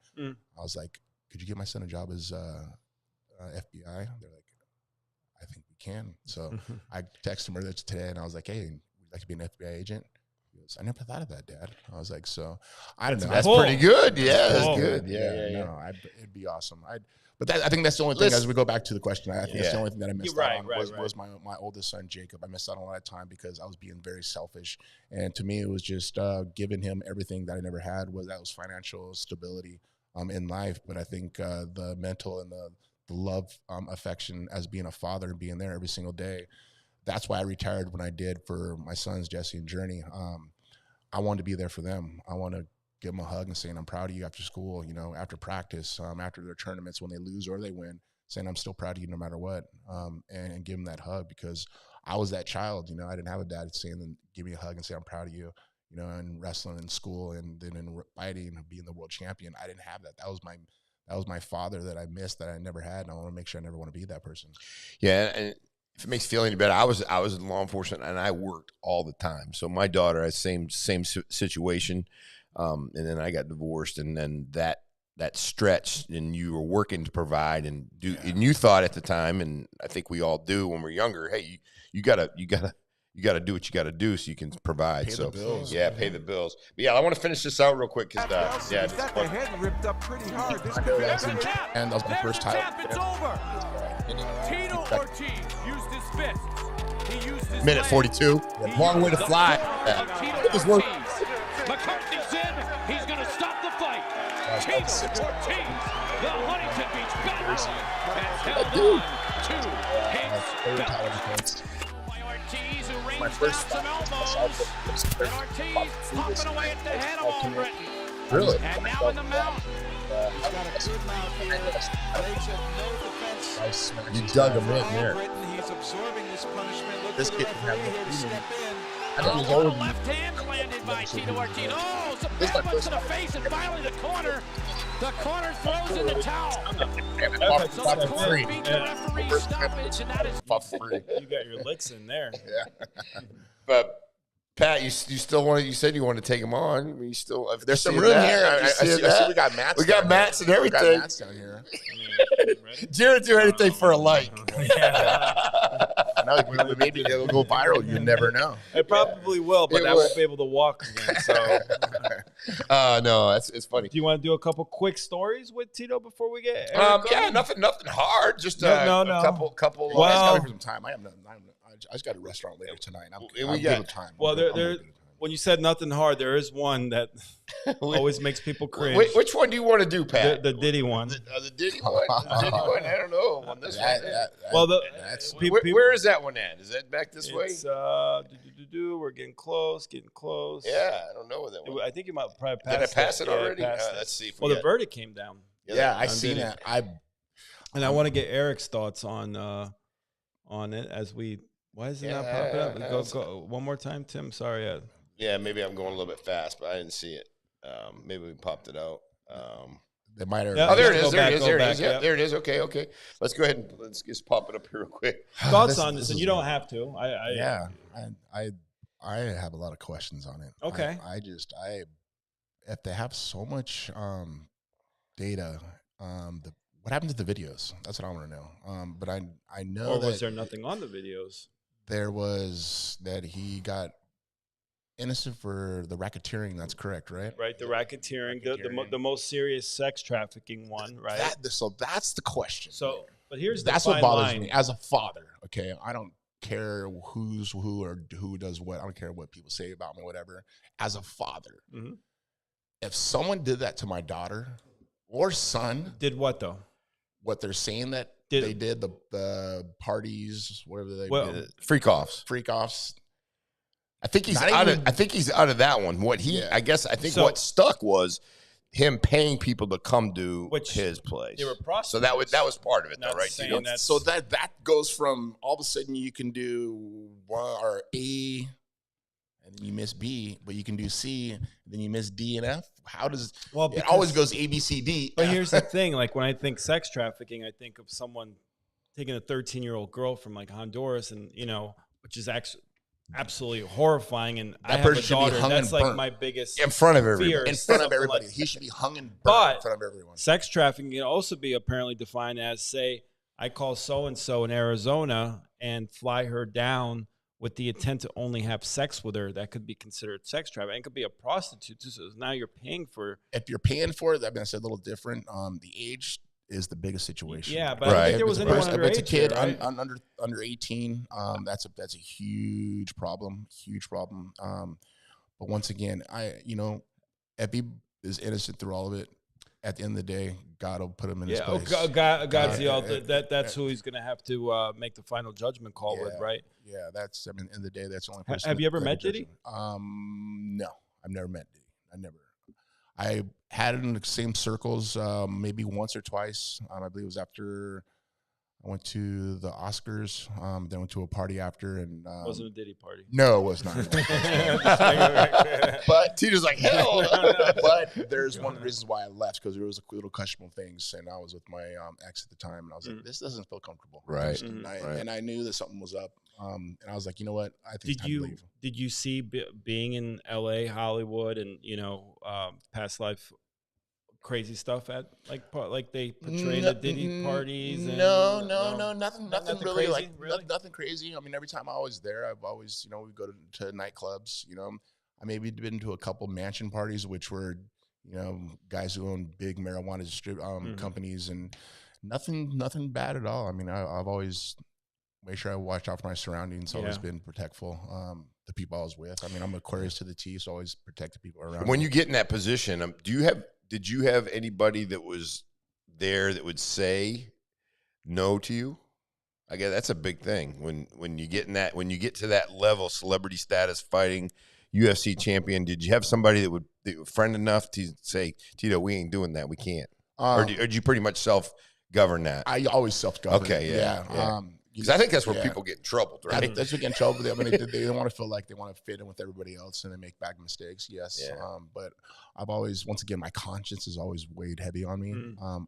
I was like, could you give my son a job as FBI? They're like, I think we can. So I texted him earlier today, and I was like, hey, would you like to be an FBI agent? He goes, I never thought of that, Dad. I was like, so I don't know. That's pretty good. Yeah, that's good. No, it'd be awesome. But I think that's the only thing, as we go back to the question, I think that's the only thing that I missed out on was my oldest son, Jacob. I missed out on a lot of time because I was being very selfish. And to me, it was just giving him everything that I never had. That was financial stability in life. But I think the mental and the love, affection as being a father and being there every single day, that's why I retired when I did for my sons, Jesse and Journey. I wanted to be there for them. I want to give them a hug and saying, I'm proud of you after school, you know, after practice, after their tournaments, when they lose or they win, saying, I'm still proud of you no matter what, and give them that hug because I was that child, you know, I didn't have a dad saying, give me a hug and say, I'm proud of you, you know, and wrestling in school and then in fighting and being the world champion. I didn't have that. That was my father that I missed, that I never had, and I want to make sure I never want to be that person. Yeah, and if it makes you feel any better, I was in law enforcement and I worked all the time. So my daughter has same situation. And then I got divorced, and then that stretch, and you were working to provide and do, and you thought at the time, and I think we all do when we're younger, hey, you gotta do what you gotta do so you can provide. Pay the bills. Yeah, pay the bills. But yeah, I want to finish this out real quick because he's got the head ripped up pretty hard. And that was my first title. It's over. Tito Ortiz used his fist. He used his minute 42. Long way to fly. It was worth. McCarthy's in. He's going to stop the fight. Tito Ortiz, the Huntington Beach Becker, has held on to his belt. By Ortiz, who rains down some elbows. And Ortiz popping away at the head of Albritton. Really? And now in the mount. He's got a good mount here. Legs have no defense. You dug him in there. He's absorbing this punishment. Look This for the kid referee had here to no step in. I think he's Oh, older. a left hand landed by Tito Ortiz. Oh, some This is bad my ones to first the face, and finally the corner. The corner throws in the towel. So the corner beat the referee stoppage, and that is You got your licks in there. But Pat, you still want? You said you want to take him on. I mean, you still There's some room here. I see we got mats. We got mats and everything. We got mats down here. Jared do anything for a like. No, maybe it'll go viral. You never know. It probably will, but I won't be able to walk again. So, no, it's funny. do you want to do a couple quick stories with Tito before we get? Yeah, nothing hard. Just No. a couple. Well, I just Well- gotta wait for some time. I just got a restaurant later tonight. I'm good with time. Well, I'm good there. with time. When you said nothing hard, there is one that always makes people cringe. Which one do you want to do, Pat? The Diddy one. The Diddy one. The Diddy one. I don't know. On this one. Well, that's Where is that one at? Is that back this way? It's, we're getting close. Yeah, I don't know where that one. I think you might probably pass. Did I pass it Yeah, already? passed it. Let's see. If Well, the verdict came down, Yeah, I on seen Diddy. that. and I want to get Eric's thoughts on it as we. Why is it not popping up? Go one more time, Tim. Sorry. Yeah, maybe I'm going a little bit fast, but I didn't see it. Maybe we popped it out. They might have. Yeah. Oh, there it Go is. There back, it is. go There it back, is. Yeah, yeah. there it is. Okay. Let's go ahead and let's just pop it up here real quick. Thoughts on this, and you don't have to. I have a lot of questions on it. Okay. If they have so much data, what happened to the videos? That's what I want to know. But I know Or that was there nothing on the videos? there was that he got innocent for the racketeering. That's correct, right? Right, the racketeering, the most serious sex trafficking one, right? So that's the question. So, but here's that's the what fine bothers line. me as a father. Okay, I don't care who's who or who does what. I don't care what people say about me, whatever. As a father, Mhm. if someone did that to my daughter or son, Did what though? what they're saying that Did- they did, the parties, whatever they Well, did, Freak offs. freak offs. I think he's Not out even- of. I think he's out of that one. What he, Yeah. I guess, I think So- what stuck was him paying people to come to Which his place. they were prostitutes. So that was part of it, though, Not right? saying Tito? that- So that goes from all of a sudden you can do one or A, and then you miss B, but you can do C, and then you miss D and F. How does it always goes A, B, C, D? But F. here's the thing: like when I think sex trafficking, I think of someone taking a 13-year-old girl from like Honduras, and which is actually absolutely horrifying. And I have a person should be daughter. hung That's and like burnt. my biggest in front of everybody. fear. in is front of something everybody. like- He should be hung and burnt But in front of everyone. Sex trafficking can also be apparently defined as, say, I call so-and-so in Arizona and fly her down with the intent to only have sex with her. That could be considered sex trafficking. It could be a prostitute too. So now you're paying for. If you're paying for it, that means a little different. The age is the biggest situation. Yeah, but I don't think there was anyone If it's a underage kid here, right? under 18, that's a huge problem. But once again, if he is innocent through all of it, at the end of the day, God will put him in his place. God's the that's who he's going to have to make the final judgment call with, right? Yeah, that's. At the end of the day, that's the only person. Have you ever that met can judge Diddy? him. No, I've never met Diddy. I had it in the same circles, maybe once or twice. I believe it was after I went to the Oscars. Then went to a party after, and Wasn't a Diddy party. no, it was not. But Tito's like, hell. But there's one of the reasons why I left, because there was a little questionable things, and I was with my ex at the time, and I was like, this doesn't feel comfortable. Right. And I knew that something was up, and I was like, you know what? I think it's time to leave. Did you see being in LA, Hollywood, and past life crazy stuff at like they portray the Diddy parties? And, Nothing really crazy, like nothing crazy. I mean, every time I was there, I've always we go to nightclubs. I maybe been to a couple mansion parties, which were guys who own big marijuana companies, and nothing bad at all. I mean, I've always made sure I watched out for my surroundings. Always been protectful. The people I was with. I mean, I'm Aquarius to the T, so always protect the people around. When me. you get in that position, did you have anybody that was there that would say no to you? I guess that's a big thing when you get to that level, celebrity status, fighting. UFC champion, did you have somebody that would friend enough to say, Tito, we ain't doing that, we can't, or did you pretty much self-govern that? I always self-govern. Okay, yeah. Because I think that's where people get in trouble, right? That's what get in trouble. I mean, they don't want to feel like they want to fit in with everybody else and they make bad mistakes. Yes. Yeah. But I've always, once again, my conscience has always weighed heavy on me.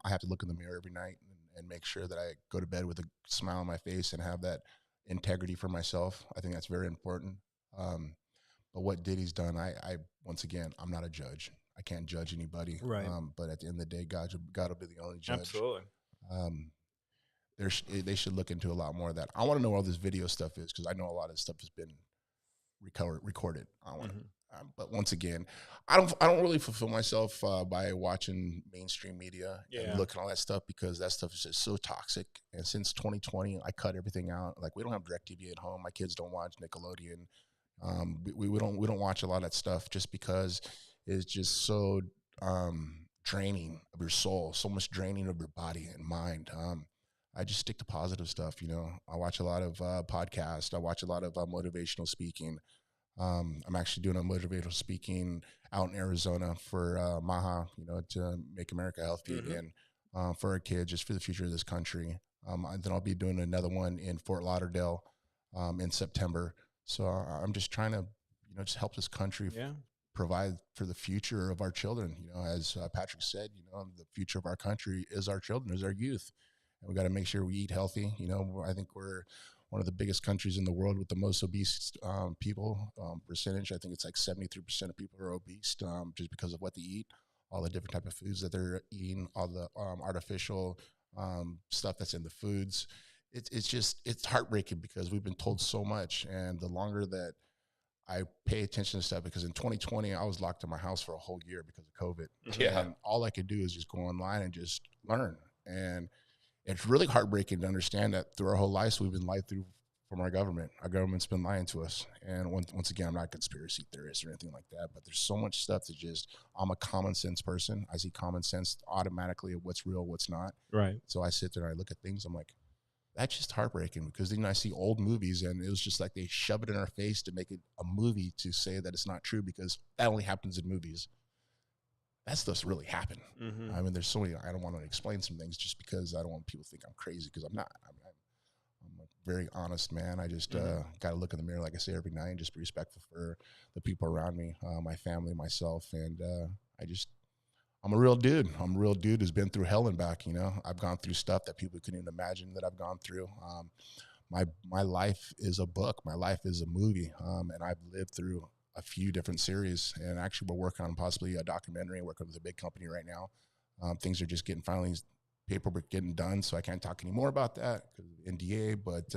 I have to look in the mirror every night and make sure that I go to bed with a smile on my face and have that integrity for myself. I think that's very important. But what Diddy's done, I once again, I'm not a judge. I can't judge anybody. Right. But at the end of the day, God will be the only judge. Absolutely. They should look into a lot more of that. I want to know where all this video stuff is because I know a lot of this stuff has been recorded. But once again, I don't really fulfill myself by watching mainstream media and looking at all that stuff because that stuff is just so toxic. And since 2020, I cut everything out. Like we don't have DirecTV at home. My kids don't watch Nickelodeon. We don't watch a lot of that stuff just because it's just so draining of your soul, so much draining of your body and mind. I just stick to positive stuff, I watch a lot of podcasts. I watch a lot of motivational speaking. I'm actually doing a motivational speaking out in Arizona for Maha, to make America healthy again, for our kids, just for the future of this country. And then I'll be doing another one in Fort Lauderdale in September. So I'm just trying to, just help this country provide for the future of our children. As Patrick said, the future of our country is our children, is our youth. And we got to make sure we eat healthy. I think we're one of the biggest countries in the world with the most obese people percentage. I think it's like 73% of people are obese just because of what they eat, all the different type of foods that they're eating, all the artificial stuff that's in the foods. It's heartbreaking because we've been told so much. And the longer that I pay attention to stuff, because in 2020, I was locked in my house for a whole year because of COVID. Yeah. And all I could do is just go online and just learn. And it's really heartbreaking to understand that through our whole lives, we've been lied through from our government. Our government's been lying to us. And once again, I'm not a conspiracy theorist or anything like that, but there's so much stuff that I'm a common sense person. I see common sense automatically of what's real, what's not. Right. So I sit there and I look at things. I'm like, that's just heartbreaking because then I see old movies and it was just like they shove it in our face to make it a movie to say that it's not true because that only happens in movies. That stuff's really happened. I mean, there's so many, I don't want to explain some things just because I don't want people to think I'm crazy because I'm not. I'm a very honest man. I just got to look in the mirror, like I say, every night and just be respectful for the people around me, my family, myself. And I'm a real dude. I'm a real dude who's been through hell and back, I've gone through stuff that people couldn't even imagine that I've gone through. My life is a book. My life is a movie. And I've lived through a few different series, and actually we're working on possibly a documentary, working with a big company right now. Things are just finally paperwork getting done, so I can't talk anymore about that because of NDA, but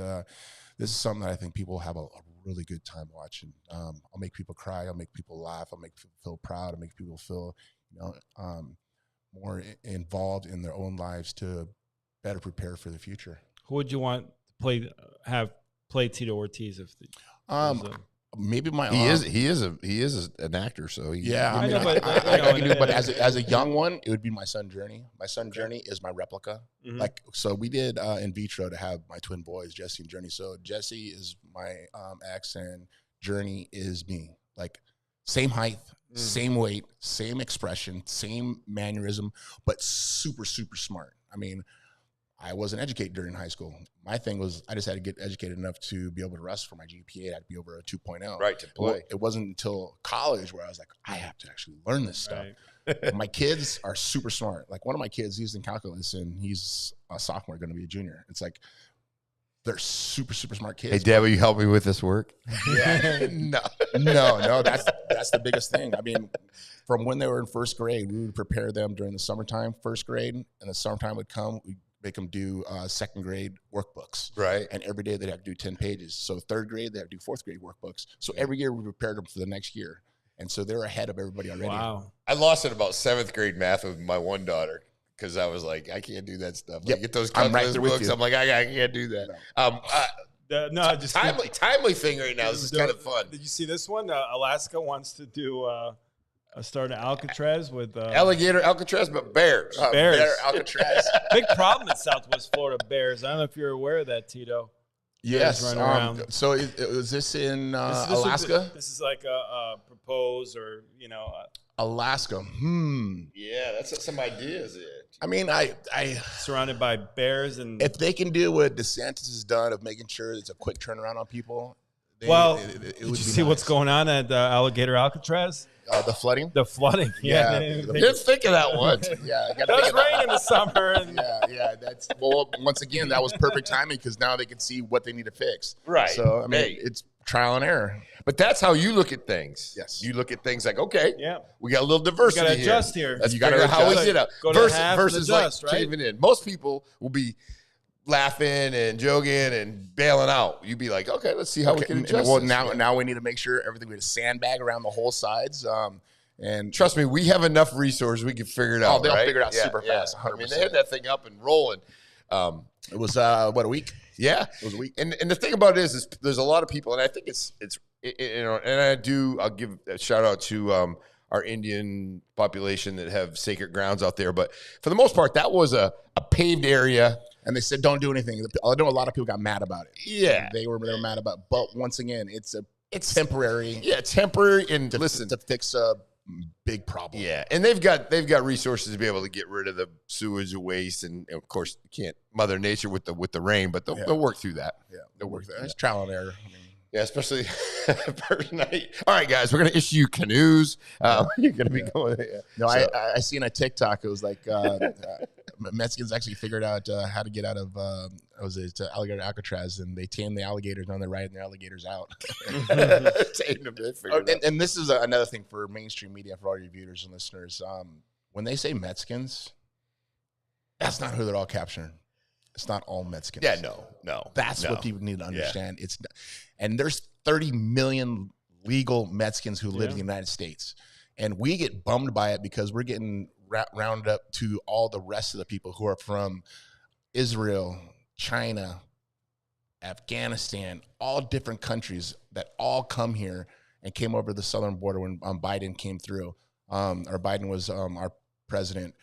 this is something that I think people have a really good time watching. I'll make people cry, I'll make people laugh, I'll make people feel proud, I'll make people feel more involved in their own lives to better prepare for the future. Who would you want to play Tito Ortiz if maybe my he is an actor, so I can do it. But as a young one, it would be my son Journey. My son Journey is my replica. Like, so we did in vitro to have my twin boys, Jesse and Journey. So Jesse is my ex, and Journey is me. Like, same height, same weight, same expression, same mannerism, but super, super smart. I mean, I wasn't educated during high school. My thing was I just had to get educated enough to be able to wrestle for my GPA. I had to be over a 2.0. Right, to play. It wasn't until college where I was like, I have to actually learn this stuff. My kids are super smart. Like one of my kids, he's in calculus and he's a sophomore, going to be a junior. It's like they're super, super smart kids. Hey, Dad, will you help me with this work? Yeah. No. That's the biggest thing. I mean, from when they were in first grade, we would prepare them during the summertime, first grade, and the summertime would come, we'd make them do second grade workbooks. Right. And every day they'd have to do 10 pages. So third grade, they have to do fourth grade workbooks. So every year we prepared them for the next year. And so they're ahead of everybody already. Wow. I lost it about seventh grade math with my one daughter because I was like, I can't do that stuff. Like, get those calculus books. I'm like, I can't do that. Just timely thing right now. This is kind of fun. Did you see this one? Alaska wants to do start an Alcatraz with alligator Alcatraz, but bears. Bears. Bear Alcatraz. Big problem in Southwest Florida, bears. I don't know if you're aware of that, Tito. Yes. running around. So was this in This Alaska? This is like a propose or, Alaska. Yeah, that's some ideas. I mean, I surrounded by bears and. if they can do what DeSantis has done of making sure it's a quick turnaround on people. Did it you would see what's going on at Alligator Alcatraz? The flooding. The flooding. Yeah. Didn't think of that one. Yeah, It does rain in the summer. And yeah. That's once again, that was perfect timing because now they can see what they need to fix. Right. So I mean, Hey. it's trial and error. But that's how you look at things. Yes. You look at things like, okay, Yeah. we got a little diversity gotta adjust here. Let's You gotta figure out how we adjust. get up. Go to half and Versus adjust, like right? caving in. Most people will be laughing and joking and bailing out. You'd be like, okay, let's see how we can adjust. Well, this. now we need to make sure everything we have a sandbag around the whole sides. And Trust me, we have enough resources. We can figure it out. they'll right? figure it out super fast, I mean, 100%. they had that thing up and rolling. it was a week. Yeah, It was a week. and the thing about it is there's a lot of people, and I think it's and I'll give a shout out to our Indian population that have sacred grounds out there. But for the most part, that was a paved area. And they said, don't do anything. I know a lot of people got mad about it. Yeah. They were mad about it. But once again, it's temporary. Yeah, temporary. And listen, to fix a big problem. yeah, and they've got resources to be able to get rid of the sewage and waste, and of course, you can't Mother Nature with the rain, but they'll work through that. Yeah, they'll work there. It's trial and error. I mean, Yeah, especially first night. All right, guys, we're gonna issue canoes. You're gonna be going. Yeah. no, So- I seen a TikTok. It was like Mexicans actually figured out how to get out of alligator Alcatraz, and they tame the alligators. Now they're riding the alligators out. Taking them, they figured it out. And this is another thing for mainstream media, for all your viewers and listeners. When they say Mexicans, that's not who they're all capturing. It's not all Mexicans. Yeah, no. That's no. what people need to understand. And there's 30 million legal Mexicans who live in the United States, and we get bummed by it because we're getting rounded up to all the rest of the people who are from Israel, China, Afghanistan, all different countries that all come here and came over the southern border when Biden came through, or Biden was our president.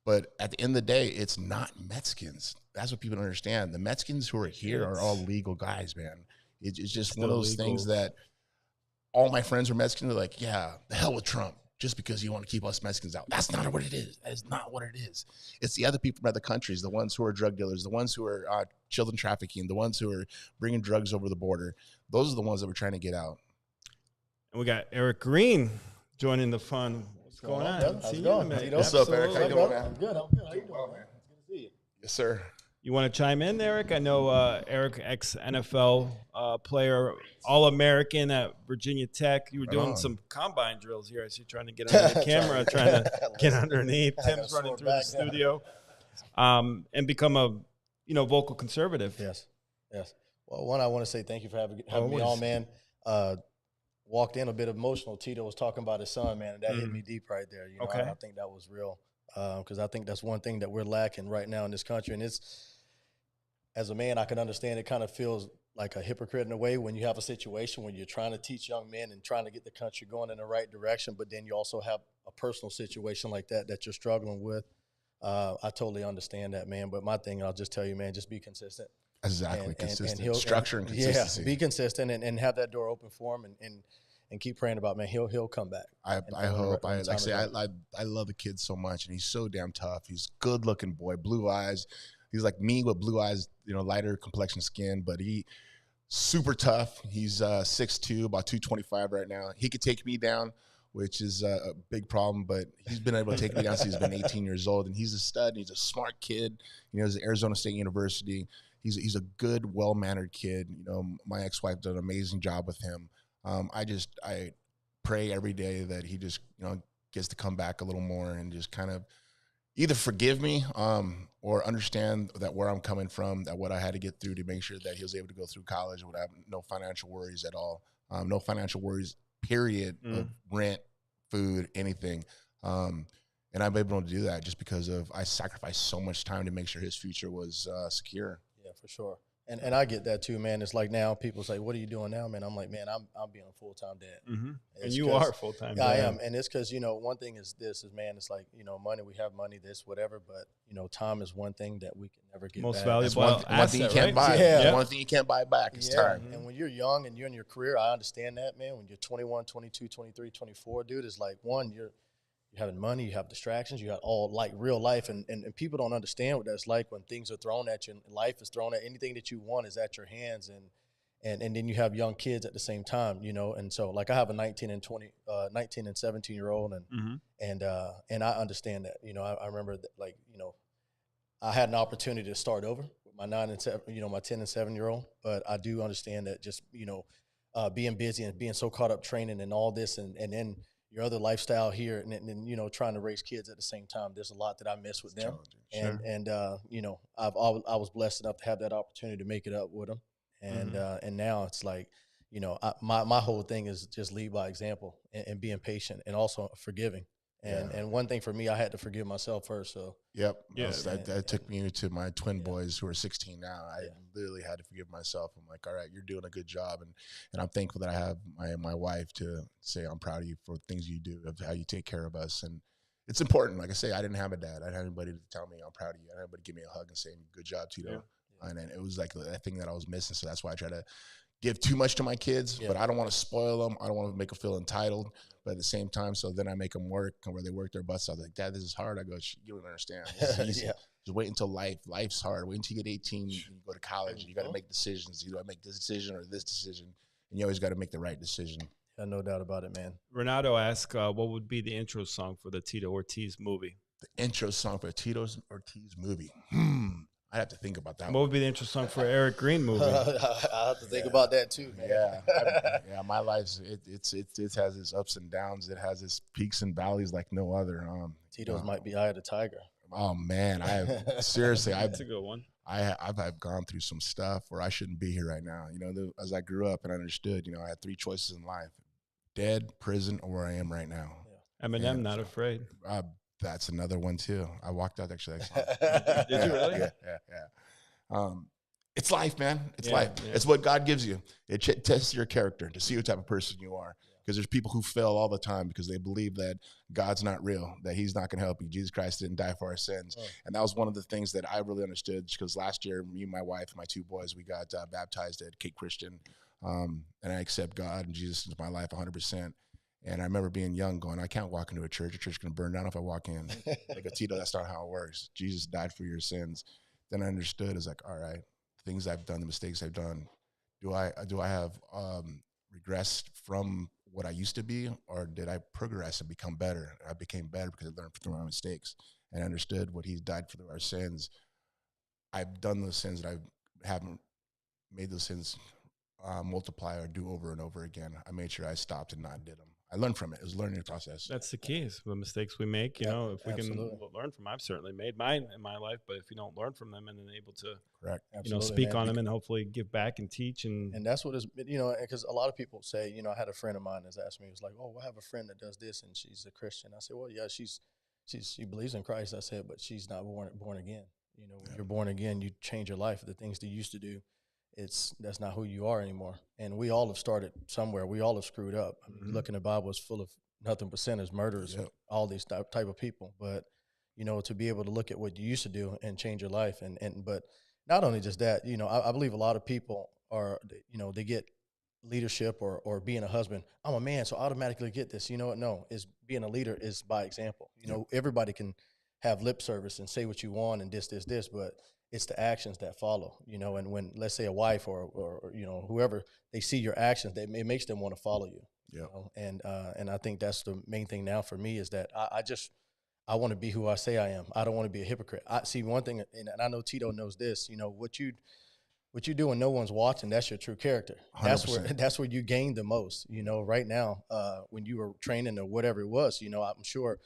But at the end of the day, it's not Mexicans. That's what people don't understand. The Mexicans who are here are all legal guys, man. It's just one of those things that all my friends who are Mexican are like, yeah, the hell with Trump, just because you want to keep us Mexicans out. That's not what it is. That is not what it is. It's the other people from other countries, the ones who are drug dealers, the ones who are children trafficking, the ones who are bringing drugs over the border. Those are the ones that we're trying to get out. we got Eric Green joining the fun. What's going on? How's it going? What's up, Eric? How you doing, man? I'm good. How you doing, man? It's good to see you. Yes, sir. You want to chime in, Eric? I know Eric, ex-NFL player, All-American at Virginia Tech. You were doing some combine drills here. I see you trying to get under the camera, trying to get underneath. Tim's running through the studio, and become a vocal conservative. Yes. Well, one, I want to say thank you for having me on, man. Walked in a bit emotional. Tito was talking about his son, man, and that hit me deep right there. Okay. I think that was real because I think that's one thing that we're lacking right now in this country, and it's. As a man, I can understand it kind of feels like a hypocrite in a way when you have a situation when you're trying to teach young men and trying to get the country going in the right direction, but then you also have a personal situation like that you're struggling with. I totally understand that, man. But my thing, I'll just tell you, man, just be consistent. Exactly. Consistent. Structure and consistency. Yeah, be consistent and have that door open for him and keep praying about, man, he'll come back. I hope. I love the kid so much, and he's so damn tough. He's a good-looking boy, blue eyes. He's like me with blue eyes, lighter complexion skin, but he super tough. He's 6'2", about 225 right now. He could take me down, which is a big problem, but he's been able to take me down since he's been 18 years old, and he's a stud. And he's a smart kid. He's at Arizona State University. He's a good, well-mannered kid. My ex-wife did an amazing job with him. I pray every day that he just gets to come back a little more and just kind of either forgive me or understand that where I'm coming from, that what I had to get through to make sure that he was able to go through college would have no financial worries at all. No financial worries, period, of rent, food, anything. And I'm able to do that just because I sacrificed so much time to make sure his future was secure. Yeah, for sure. And I get that too, man. It's like now people say, "What are you doing now, man?" I'm like, "Man, I'm being a full-time dad." Mm-hmm. And you are full-time dad. I am, and it's because one thing is man, it's like money. We have money, this, whatever, but time is one thing that we can never get most back. valuable one thing you can't buy. Yeah. One thing you can't buy back is time. And when you're young and you're in your career, I understand that, man. When you're 21, 22, 23, 24, dude, it's like you're having money, you have distractions, you got all like real life, and people don't understand what that's like when things are thrown at you and life is thrown at anything that you want is at your hands, and then you have young kids at the same time, and so like I have a 19 and 17 year old, and I understand that, I remember that, like, I had an opportunity to start over with my 9 and 7, my 10 and 7 year old, but I do understand that just being busy and being so caught up training and all this, and then your other lifestyle here, and then trying to raise kids at the same time. There's a lot that I miss with them, and I was blessed enough to have that opportunity to make it up with them, and now it's like, my whole thing is just lead by example and being patient and also forgiving. And one thing for me, I had to forgive myself first. So that took me to my twin boys who are 16 now. I literally had to forgive myself. I'm like, all right, you're doing a good job, and I'm thankful that I have my wife to say I'm proud of you for things you do, of how you take care of us, and it's important. Like I say, I didn't have a dad. I didn't have anybody to tell me I'm proud of you. I didn't have anybody to give me a hug and say good job, Tito. And it was like that thing that I was missing. So that's why I try to give too much to my kids, but I don't want to spoil them. I don't want to make them feel entitled. But at the same time, so then I make them work, where they work their butts off. Like, Dad, this is hard. I go, you don't understand. This is easy. Just wait until life's hard. Wait until you get 18 and you go to college. You got to make decisions. You got to make this decision or this decision, and you always got to make the right decision. Yeah, no doubt about it, man. Renato asked, what would be the intro song for the Tito Ortiz movie? The intro song for the Tito Ortiz movie. I'd have to think about that. What would be the intro song for Eric Green movie? I have to think about that too, man. Yeah. My life, it has its ups and downs. It has its peaks and valleys like no other. Tito's might be Eye of the Tiger. Oh man, seriously, that's a good one. I've gone through some stuff where I shouldn't be here right now. As I grew up and understood, I had 3 choices in life: dead, prison, or where I am right now. Yeah. Eminem, Not Afraid. That's another one too. I walked out actually. Did you really? Yeah. It's life, man. It's life. Yeah. It's what God gives you. It tests your character to see what type of person you are. Because there's people who fail all the time because they believe that God's not real, that he's not going to help you. Jesus Christ didn't die for our sins. And that was one of the things that I really understood, because last year, me, my wife, and my 2 boys, we got baptized at Cape Christian. And I accept God and Jesus into my life 100%. And I remember being young going, I can't walk into a church. A church is going to burn down if I walk in. Like, Tito, that's not how it works. Jesus died for your sins. Then I understood. It's like, all right, things I've done, the mistakes I've done, do I have regressed from what I used to be, or did I progress and become better? I became better because I learned from my mistakes and understood what he's died for our sins. I've done those sins that I haven't made those sins multiply or do over and over again. I made sure I stopped and not did them. I learned from it. It was a learning process. That's the key, is the mistakes we make. If we can learn from them. I've certainly made mine in my life, but if you don't learn from them and then able to, speak on them and hopefully give back and teach. And that's what is, because a lot of people say, I had a friend of mine that's asked me, he was like, oh, I have a friend that does this and she's a Christian. I said, well, yeah, she believes in Christ. I said, but she's not born again. When you're born again, you change your life. The things that you used to do, that's not who you are anymore. And we all have started somewhere. We all have screwed up. I mean, look in the Bible, it's full of nothing but sinners, murderers, all these type of people. But, to be able to look at what you used to do and change your life. But not only just that, I believe a lot of people are, they get leadership or being a husband. I'm a man, so I automatically get this. No, is being a leader is by example. Everybody can have lip service and say what you want and this, but it's the actions that follow, and when, let's say, a wife or whoever, they see your actions, it makes them want to follow you. And I think that's the main thing now for me, is that I want to be who I say I am. I don't want to be a hypocrite. I see one thing, and I know Tito knows this, what you do when no one's watching, that's your true character. 100%. That's where you gain the most. Right now, when you were training or whatever it was, I'm sure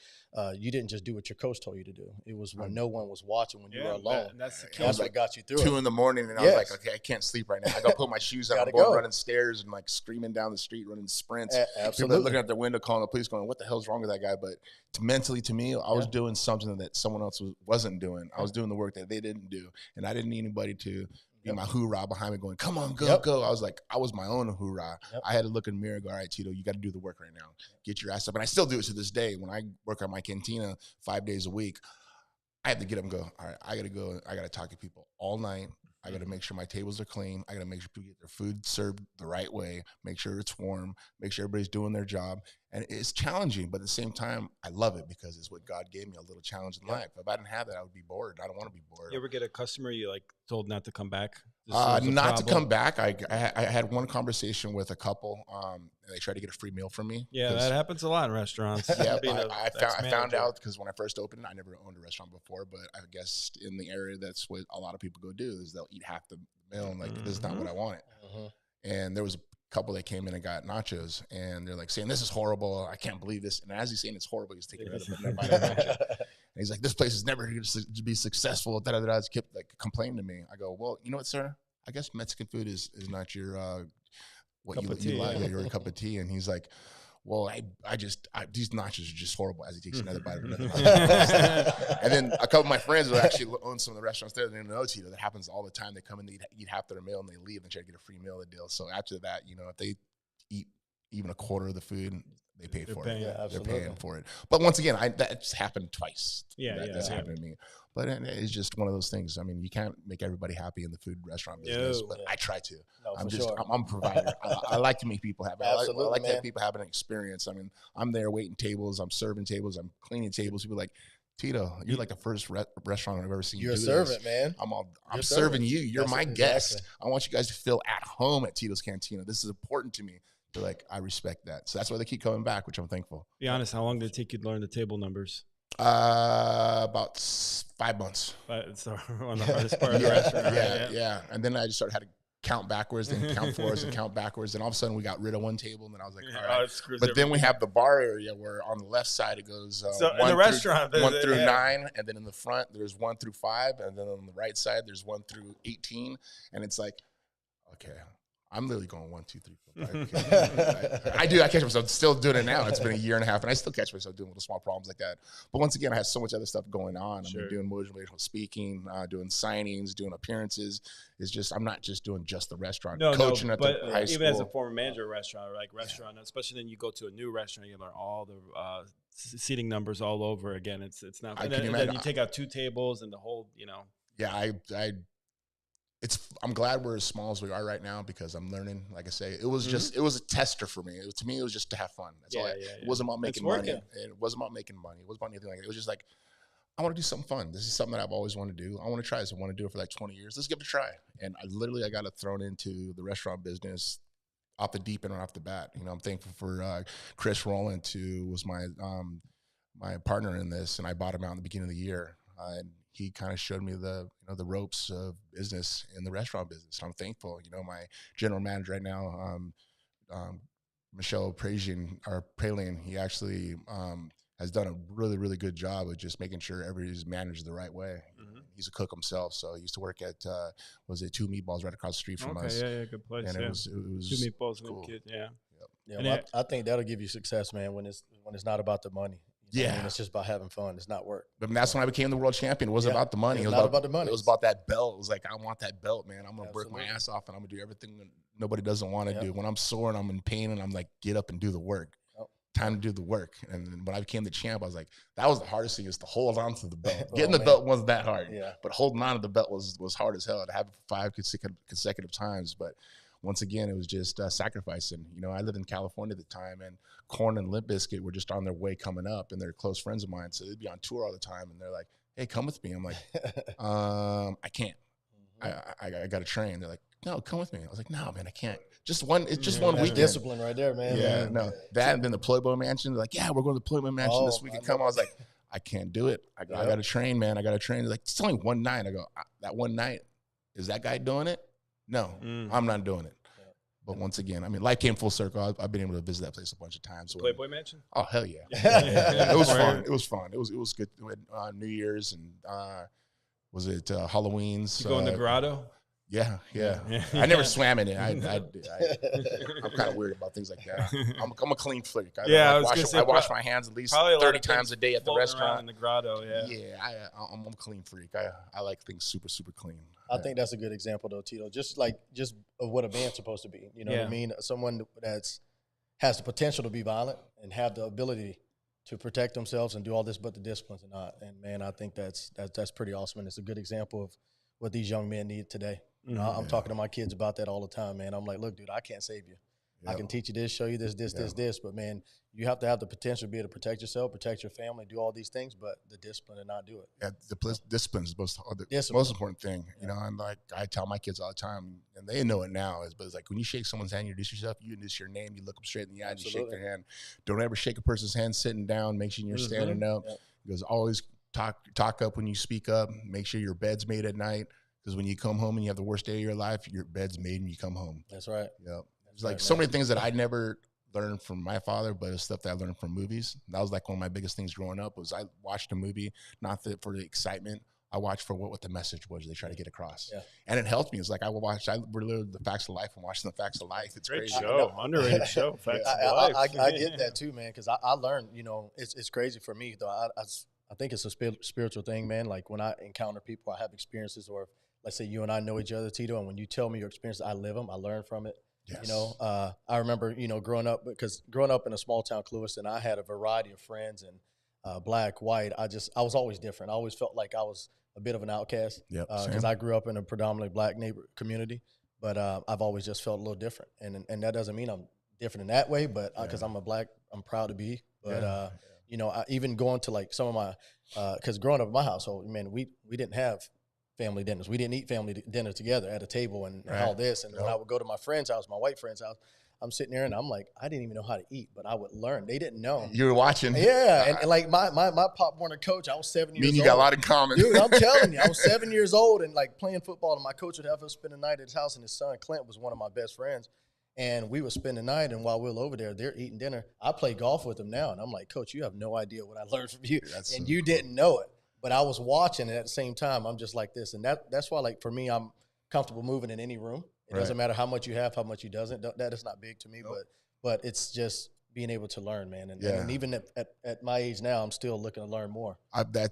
you didn't just do what your coach told you to do. It was when no one was watching, when you were alone. That's the key. That's what got you through 2 in the morning, and I was like, okay, I can't sleep right now. I got to put my shoes on. I'm going running stairs and like screaming down the street, running sprints. Absolutely. People looking out their window, calling the police, going, what the hell's wrong with that guy? But mentally, to me, I was doing something that someone else wasn't doing. I was doing the work that they didn't do, and I didn't need anybody to be my hoorah behind me going, come on, go, go. I was like, I was my own hoorah. I had to look in the mirror and go, all right, Tito, you got to do the work right now. Get your ass up. And I still do it to this day. When I work on my cantina 5 days a week, I have to get up and go, all right, I got to go. I got to talk to people all night. I got to make sure my tables are clean. I got to make sure people get their food served the right way, make sure it's warm, make sure everybody's doing their job. And it's challenging, but at the same time, I love it because it's what God gave me, a little challenge in life. If I didn't have that, I would be bored. I don't want to be bored. You ever get a customer you like told not to come back? Not to come back. I had one conversation with a couple. And they tried to get a free meal from me. Yeah, that happens a lot in restaurants. Yeah, I found out because when I first opened, I never owned a restaurant before, but I guess in the area, that's what a lot of people go do is they'll eat half the meal. And like, this is not what I wanted. And there was a couple that came in and got nachos, and they're like saying, this is horrible. I can't believe this. And as he's saying it's horrible, he's taking another bite of nacho. And he's like, this place is never going to be successful. He kept like complaining to me. I go, well, you know what, sir? I guess Mexican food is not your what you like, your cup of tea. And he's like, well, these nachos are just horrible, as he takes another bite of another bite. And then a couple of my friends who actually own some of the restaurants there, they know Tito. That happens all the time. They come in, they eat half their meal, and they leave and try to get a free meal deal. So after that, if they eat even a quarter of the food, they pay for it. Yeah, they're paying for it. But once again, that's happened twice. That's happened to me. But it's just one of those things. I mean, you can't make everybody happy in the food restaurant business, but I try to. No, I'm a provider. I like to make people happy. I like to have people have an experience. I mean, I'm there waiting tables. I'm serving tables. I'm cleaning tables. People are like, Tito, you're like the first restaurant I've ever seen. You're a servant, man. I'm serving you. You're my guest. I want you guys to feel at home at Tito's Cantina. This is important to me. They're like, I respect that. So that's why they keep coming back, which I'm thankful. Be honest, how long did it take you to learn the table numbers? About 5 months. It's on the hardest part of the restaurant. Yeah. And then I just started had to count backwards, then count forwards, and count backwards. And all of a sudden, we got rid of one table, and then I was like, all right. But then we have the bar area where on the left side it goes in the restaurant 1 through 9, and then in the front there's 1 through 5, and then on the right side there's 1 through 18, and it's like, okay. I'm literally going 1, 2, 3, 4, 5. I catch myself still doing it now. It's been a year and a half, and I still catch myself doing little small problems like that. But once again, I have so much other stuff going on. I'm doing motivational speaking, doing signings, doing appearances. It's just I'm not just doing just the restaurant. Coaching at the high school. Even as a former manager of a restaurant, especially then you go to a new restaurant, you learn all the seating numbers all over again. It's not. And then you take out 2 tables and the whole, Yeah, I'm glad we're as small as we are right now because I'm learning. Like I say, it was it was a tester for me. To me, it was just to have fun. That's all. It wasn't about making money. It wasn't about making money. It wasn't about anything like that. It was just like, I want to do something fun. This is something that I've always wanted to do. I want to try this. I want to do it for like 20 years. Let's give it a try. And I got thrown into the restaurant business off the deep end and off the bat. I'm thankful for Chris Rowland, who was my partner in this, and I bought him out in the beginning of the year. And he kind of showed me the ropes of business in the restaurant business. I'm thankful. My general manager right now, Michelle Pralin, he actually has done a really, really good job of just making sure everybody's managed the right way. He's a cook himself, so he used to work at Two Meatballs right across the street from us. Yeah, good place. And it was 2 Meatballs, cool. Kid, yeah. Well, I think that'll give you success, man. When it's not about the money. It's just about having fun. It's not work. But that's when I became the world champion. It wasn't about the money. It was not about the money. It was about that belt. It was like, I want that belt, man. I'm going to work my ass off, and I'm going to do everything that nobody doesn't want to do. When I'm sore and I'm in pain, and I'm like, get up and do the work. Time to do the work. And when I became the champ, I was like, that was the hardest thing, is to hold on to the belt. Getting the belt wasn't that hard. But holding on to the belt was hard as hell. To have it for 5 consecutive times. But once again, it was just sacrificing. I lived in California at the time, and Korn and Limp Bizkit were just on their way coming up, and they're close friends of mine. So they'd be on tour all the time, and they're like, hey, come with me. I'm like, I can't. I got to train. They're like, no, come with me. I was like, no, man, I can't. Just one. It's just one weekend. Discipline right there, man. Yeah, no. That and then the Playboy Mansion. They're like, yeah, we're going to the Playboy Mansion this weekend. Come. I was like, I can't do it. I got to train, man. I got to train. They're like, it's only one night. I go, that one night, is that guy doing it? No, I'm not doing it. But once again, I mean, life came full circle. I've been able to visit that place a bunch of times. Playboy Mansion? Oh, hell yeah. It was fun. It was fun. It was good. We had New Year's and was it Halloween's? You go in the grotto? Yeah. I never swam in it. I'm kind of weird about things like that. I'm a clean freak. I wash my hands at least 30 times a day at the restaurant. In the grotto, I'm a clean freak. I like things super, super clean. I think that's a good example, though, Tito. Just of what a man's supposed to be. You know what I mean? Someone has the potential to be violent and have the ability to protect themselves and do all this, but the disciplines are not. And man, I think that's pretty awesome, and it's a good example of what these young men need today. You know, I'm talking to my kids about that all the time, man. I'm like, look, dude, I can't save you. I can teach you this, show you this, but man, you have to have the potential to be able to protect yourself, protect your family, do all these things, but the discipline to not do it. Yeah, the discipline is the most important thing, you know. And like I tell my kids all the time, and they know it now, but it's like when you shake someone's hand, you introduce yourself, you introduce your name, you look them straight in the eye, and you shake their hand. Don't ever shake a person's hand sitting down. Make sure you're standing up. Because always talk up when you speak up. Make sure your bed's made at night. Because when you come home and you have the worst day of your life, your bed's made and you come home. That's right. Yep. There's like so many things that I never learned from my father, but it's stuff that I learned from movies. That was like one of my biggest things growing up was I watched a movie, not for the excitement. I watched for what the message was they try to get across. Yeah. And it helped me. It's like I relived the Facts of Life and watching the Facts of Life. It's great crazy. show. Underrated show. Facts of Life. I get that too, man, because I learned, you know, it's crazy for me, though. I think it's a spiritual thing, man. Like when I encounter people, I have experiences, or let's say you and I know each other, Tito, and when you tell me your experiences, I live them, I learn from it. Yes. You know, I remember, you know, growing up in a small town, Clewiston, I had a variety of friends, and black, white. I was always different. I always felt like I was a bit of an outcast because I grew up in a predominantly black community, but I've always just felt a little different, and that doesn't mean I'm different in that way, but because I'm a black, I'm proud to be. But you know, I even going to like some of my, because growing up in my household, man, we didn't have family dinners. We didn't eat family dinner together at a table and all this. And when I would go to my friend's house, my white friend's house, I'm sitting there and I'm like, I didn't even know how to eat, but I would learn. They didn't know. You were watching. Yeah. And like my Pop Warner coach, I was 7 years old. You got a lot in common. Dude, I'm telling you, I was 7 years old and like playing football, and my coach would have us spend the night at his house, and his son, Clint, was one of my best friends. And we would spend the night, and while we were over there, they're eating dinner. I play golf with them now, and I'm like, Coach, you have no idea what I learned from you. And you didn't know it. But I was watching, and at the same time, I'm just like this. And that's why, like, for me, I'm comfortable moving in any room. It doesn't matter how much you have, how much you doesn't. That is not big to me, but it's just being able to learn, man. And even at my age now, I'm still looking to learn more.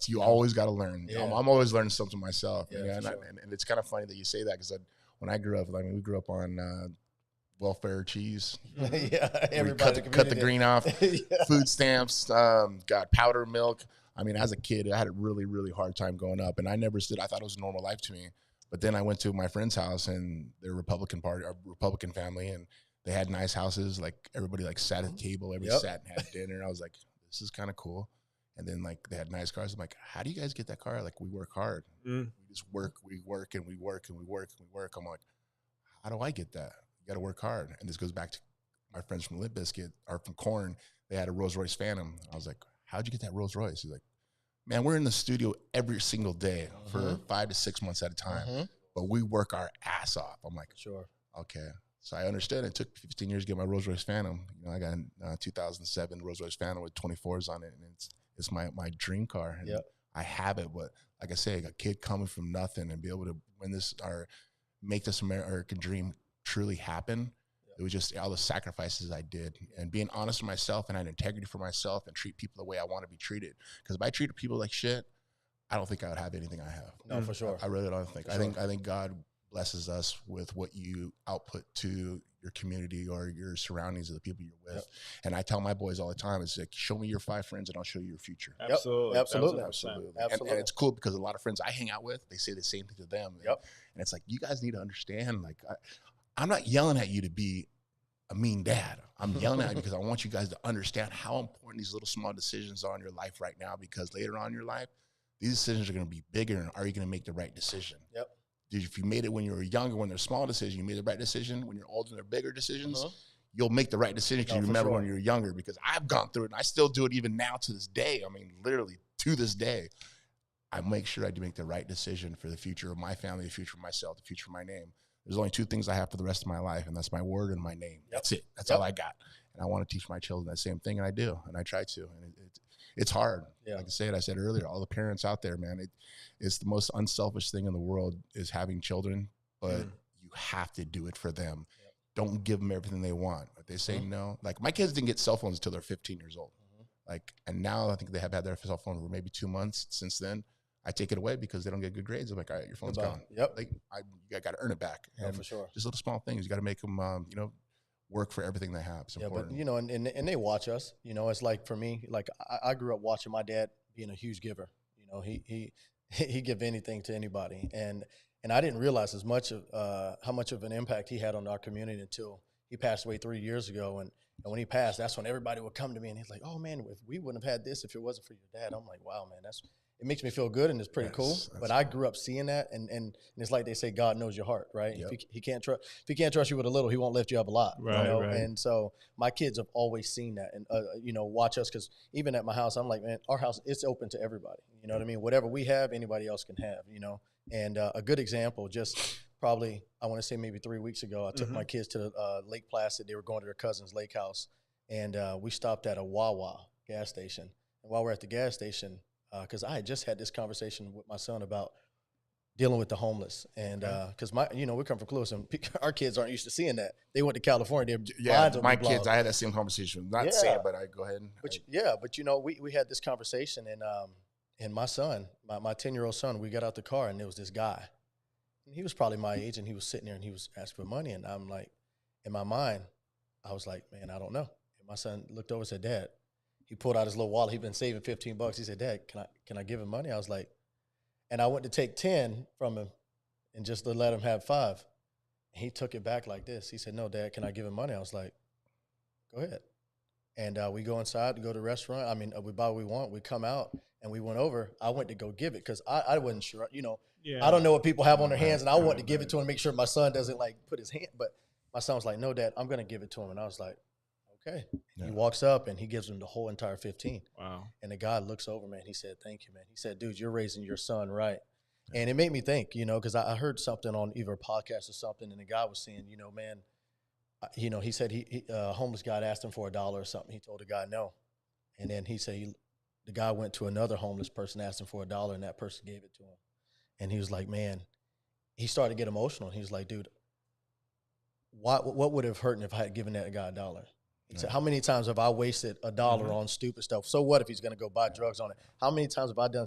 You always got to learn. Yeah. I'm always learning something myself. Yeah, and it's kind of funny that you say that, because when I grew up, I mean, we grew up on welfare cheese. Everybody cut the green off, food stamps, got powder milk. I mean, as a kid, I had a really, really hard time growing up, and I thought it was a normal life to me. But then I went to my friend's house, and they're Republican family, and they had nice houses. Like everybody like sat at the table, everybody sat and had dinner. I was like, this is kind of cool. And then like they had nice cars. I'm like, how do you guys get that car? Like, we work hard. We just work, we work, and we work, and we work, and we work. I'm like, how do I get that? You got to work hard. And this goes back to my friends from Limp Bizkit, or from Korn. They had a Rolls Royce Phantom. I was like, how'd you get that Rolls Royce? He's like, man, we're in the studio every single day for 5 to 6 months at a time, but we work our ass off. I'm like, sure. Okay. So I understood. It took 15 years to get my Rolls Royce Phantom. You know, I got a 2007 Rolls Royce Phantom with 24s on it, and it's my dream car. And I have it, but like I say, a kid coming from nothing and be able to win this or make this American dream truly happen. It was just all the sacrifices I did, and being honest with myself, and had integrity for myself, and treat people the way I want to be treated. Because if I treated people like shit, I don't think I would have anything I have. No, for sure. I really don't think. I think God blesses us with what you output to your community or your surroundings of the people you're with. And I tell my boys all the time, it's like, show me your 5 friends and I'll show you your future. Absolutely. And it's cool because a lot of friends I hang out with, they say the same thing to them. And it's like, you guys need to understand, like, I'm not yelling at you to be a mean dad. I'm yelling at you because I want you guys to understand how important these little small decisions are in your life right now, because later on in your life, these decisions are going to be bigger, and are you going to make the right decision? If you made it when you were younger, when they're small decisions, you made the right decision. When you're older, they're bigger decisions. You'll make the right decision because you remember when you were younger, because I've gone through it, and I still do it even now to this day. I mean, literally to this day, I make sure I do make the right decision for the future of my family, the future of myself, the future of my name. There's only 2 things I have for the rest of my life, and that's my word and my name. That's it. That's all I got. And I want to teach my children that same thing, and I do, and I try to. And it's hard. Like I said earlier, all the parents out there, man, it's the most unselfish thing in the world is having children but you have to do it for them. Don't give them everything they want. If they say no, like my kids didn't get cell phones until they're 15 years old. Like, and now I think they have had their cell phone for maybe 2 months since then. I take it away because they don't get good grades. I'm like, all right, your phone's gone. Yep. Like, you got to earn it back. Yeah, for sure. Just little small things. You got to make them, work for everything they have. It's important. But, and they watch us. It's like for me, like I grew up watching my dad being a huge giver. He give anything to anybody. And I didn't realize as much of how much of an impact he had on our community until he passed away 3 years ago. And when he passed, that's when everybody would come to me and he's like, oh man, if we wouldn't have had this if it wasn't for your dad. I'm like, wow, man, it makes me feel good and it's pretty cool. But I grew up seeing that, and it's like they say, God knows your heart, right? Yep. If he can't trust you with a little, he won't lift you up a lot. Right. And so my kids have always seen that, and watch us, because even at my house, I'm like, man, our house, it's open to everybody. You know what I mean? Whatever we have, anybody else can have. And a good example, just probably I want to say maybe 3 weeks ago, I took my kids to Lake Placid. They were going to their cousin's lake house, and we stopped at a Wawa gas station. And while we're at the gas station, because I had just had this conversation with my son about dealing with the homeless, and because we come from Close, and our kids aren't used to seeing that. They went to California. My kids, I had that same conversation. Not saying, but I go ahead. We had this conversation, and my son, my 10-year-old son, we got out the car, and there was this guy, and he was probably my age, and he was sitting there, and he was asking for money, and I'm like, in my mind, I was like, man, I don't know. And my son looked over and said, Dad. He pulled out his little wallet. He'd been saving $15. He said, Dad, can I give him money? I was like, and I went to take 10 from him and just to let him have 5. And he took it back like this. He said, no, Dad, can I give him money? I was like, go ahead. And we go inside to go to the restaurant. I mean, we buy what we want. We come out, and we went over. I went to go give it because I wasn't sure. I don't know what people have on their hands, and I wanted to give it to him, make sure my son doesn't, like, put his hand. But my son was like, no, Dad, I'm going to give it to him. And I was like, okay. Yeah. He walks up and he gives him the whole entire 15. Wow. And the guy looks over, man. He said, thank you, man. He said, dude, you're raising your son right. Yeah. And it made me think, because I heard something on either a podcast or something, and the guy was saying, man, he said a homeless guy asked him for $1 or something. He told the guy no. And then he said the guy went to another homeless person, asked him for $1, and that person gave it to him. And he was like, man, he started to get emotional. He was like, dude, what would have hurt if I had given that guy $1? He said, how many times have I wasted $1 on stupid stuff? So what if he's going to go buy drugs on it? How many times have I done,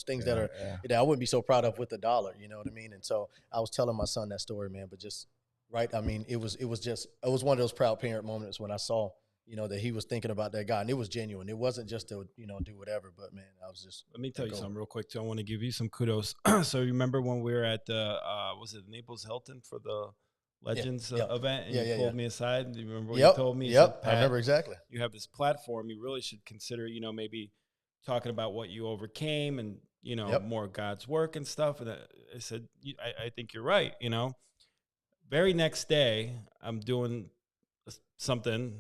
things that I wouldn't be so proud of with $1, you know what I mean? And so I was telling my son that story, man, but just, right, I mean, it was one of those proud parent moments when I saw, that he was thinking about that guy, and it was genuine. It wasn't just to, do whatever, but man, I was just. Let me tell you something real quick too. I want to give you some kudos. So you remember when we were at the, was it Naples Hilton for the Legends event, and you pulled me aside. Do you remember what you told me? Yep, I remember exactly. You have this platform. You really should consider, maybe talking about what you overcame and, more God's work and stuff. And I said, I think you're right, Very next day, I'm doing something,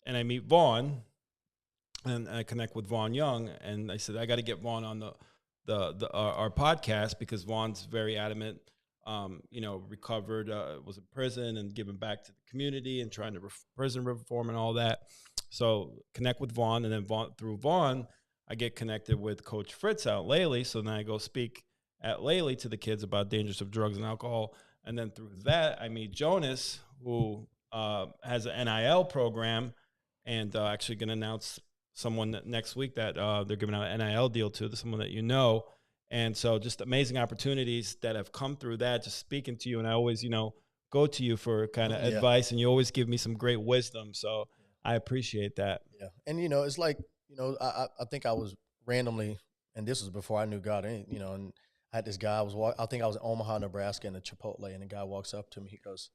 and I meet Vaughn, and I connect with Vaughn Young, and I said, I got to get Vaughn on our podcast because Vaughn's very adamant. Recovered, was in prison and giving back to the community and trying to prison reform and all that. So connect with Vaughn, and then through Vaughn, I get connected with Coach Fritz out at Laley. So then I go speak at Laley to the kids about dangers of drugs and alcohol. And then through that, I meet Jonas, who has an NIL program, and actually going to announce someone next week that they're giving out an NIL deal to, someone that you know. And so just amazing opportunities that have come through that, just speaking to you. And I always, go to you for kind of advice, and you always give me some great wisdom. So I appreciate that. Yeah. And, it's like, I think I was randomly, and this was before I knew God, and I had this guy, I think I was in Omaha, Nebraska, in a Chipotle, and the guy walks up to me. He goes,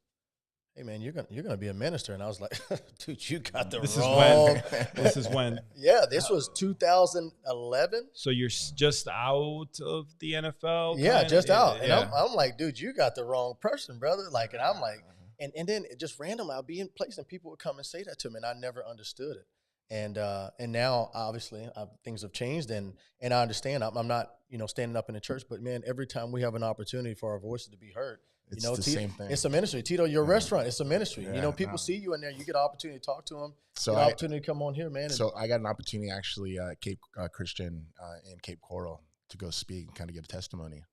hey, man, you're gonna be a minister. And I was like, dude, you got the wrong. This is when? Yeah, this was 2011. So you're just out of the NFL? Yeah, just out. And I'm like, dude, you got the wrong person, brother. Like, and I'm like, and then it just randomly, I'll be in place and people would come and say that to me, and I never understood it. And now, obviously, things have changed, and I understand. I'm not, standing up in the church, but, man, every time we have an opportunity for our voices to be heard, it's the same thing. It's a ministry. Tito, your restaurant, it's a ministry. Yeah, people see you in there. You get an opportunity to talk to them. So an opportunity to come on here, man. So I got an opportunity actually Cape Christian in Cape Coral to go speak and kind of give testimony.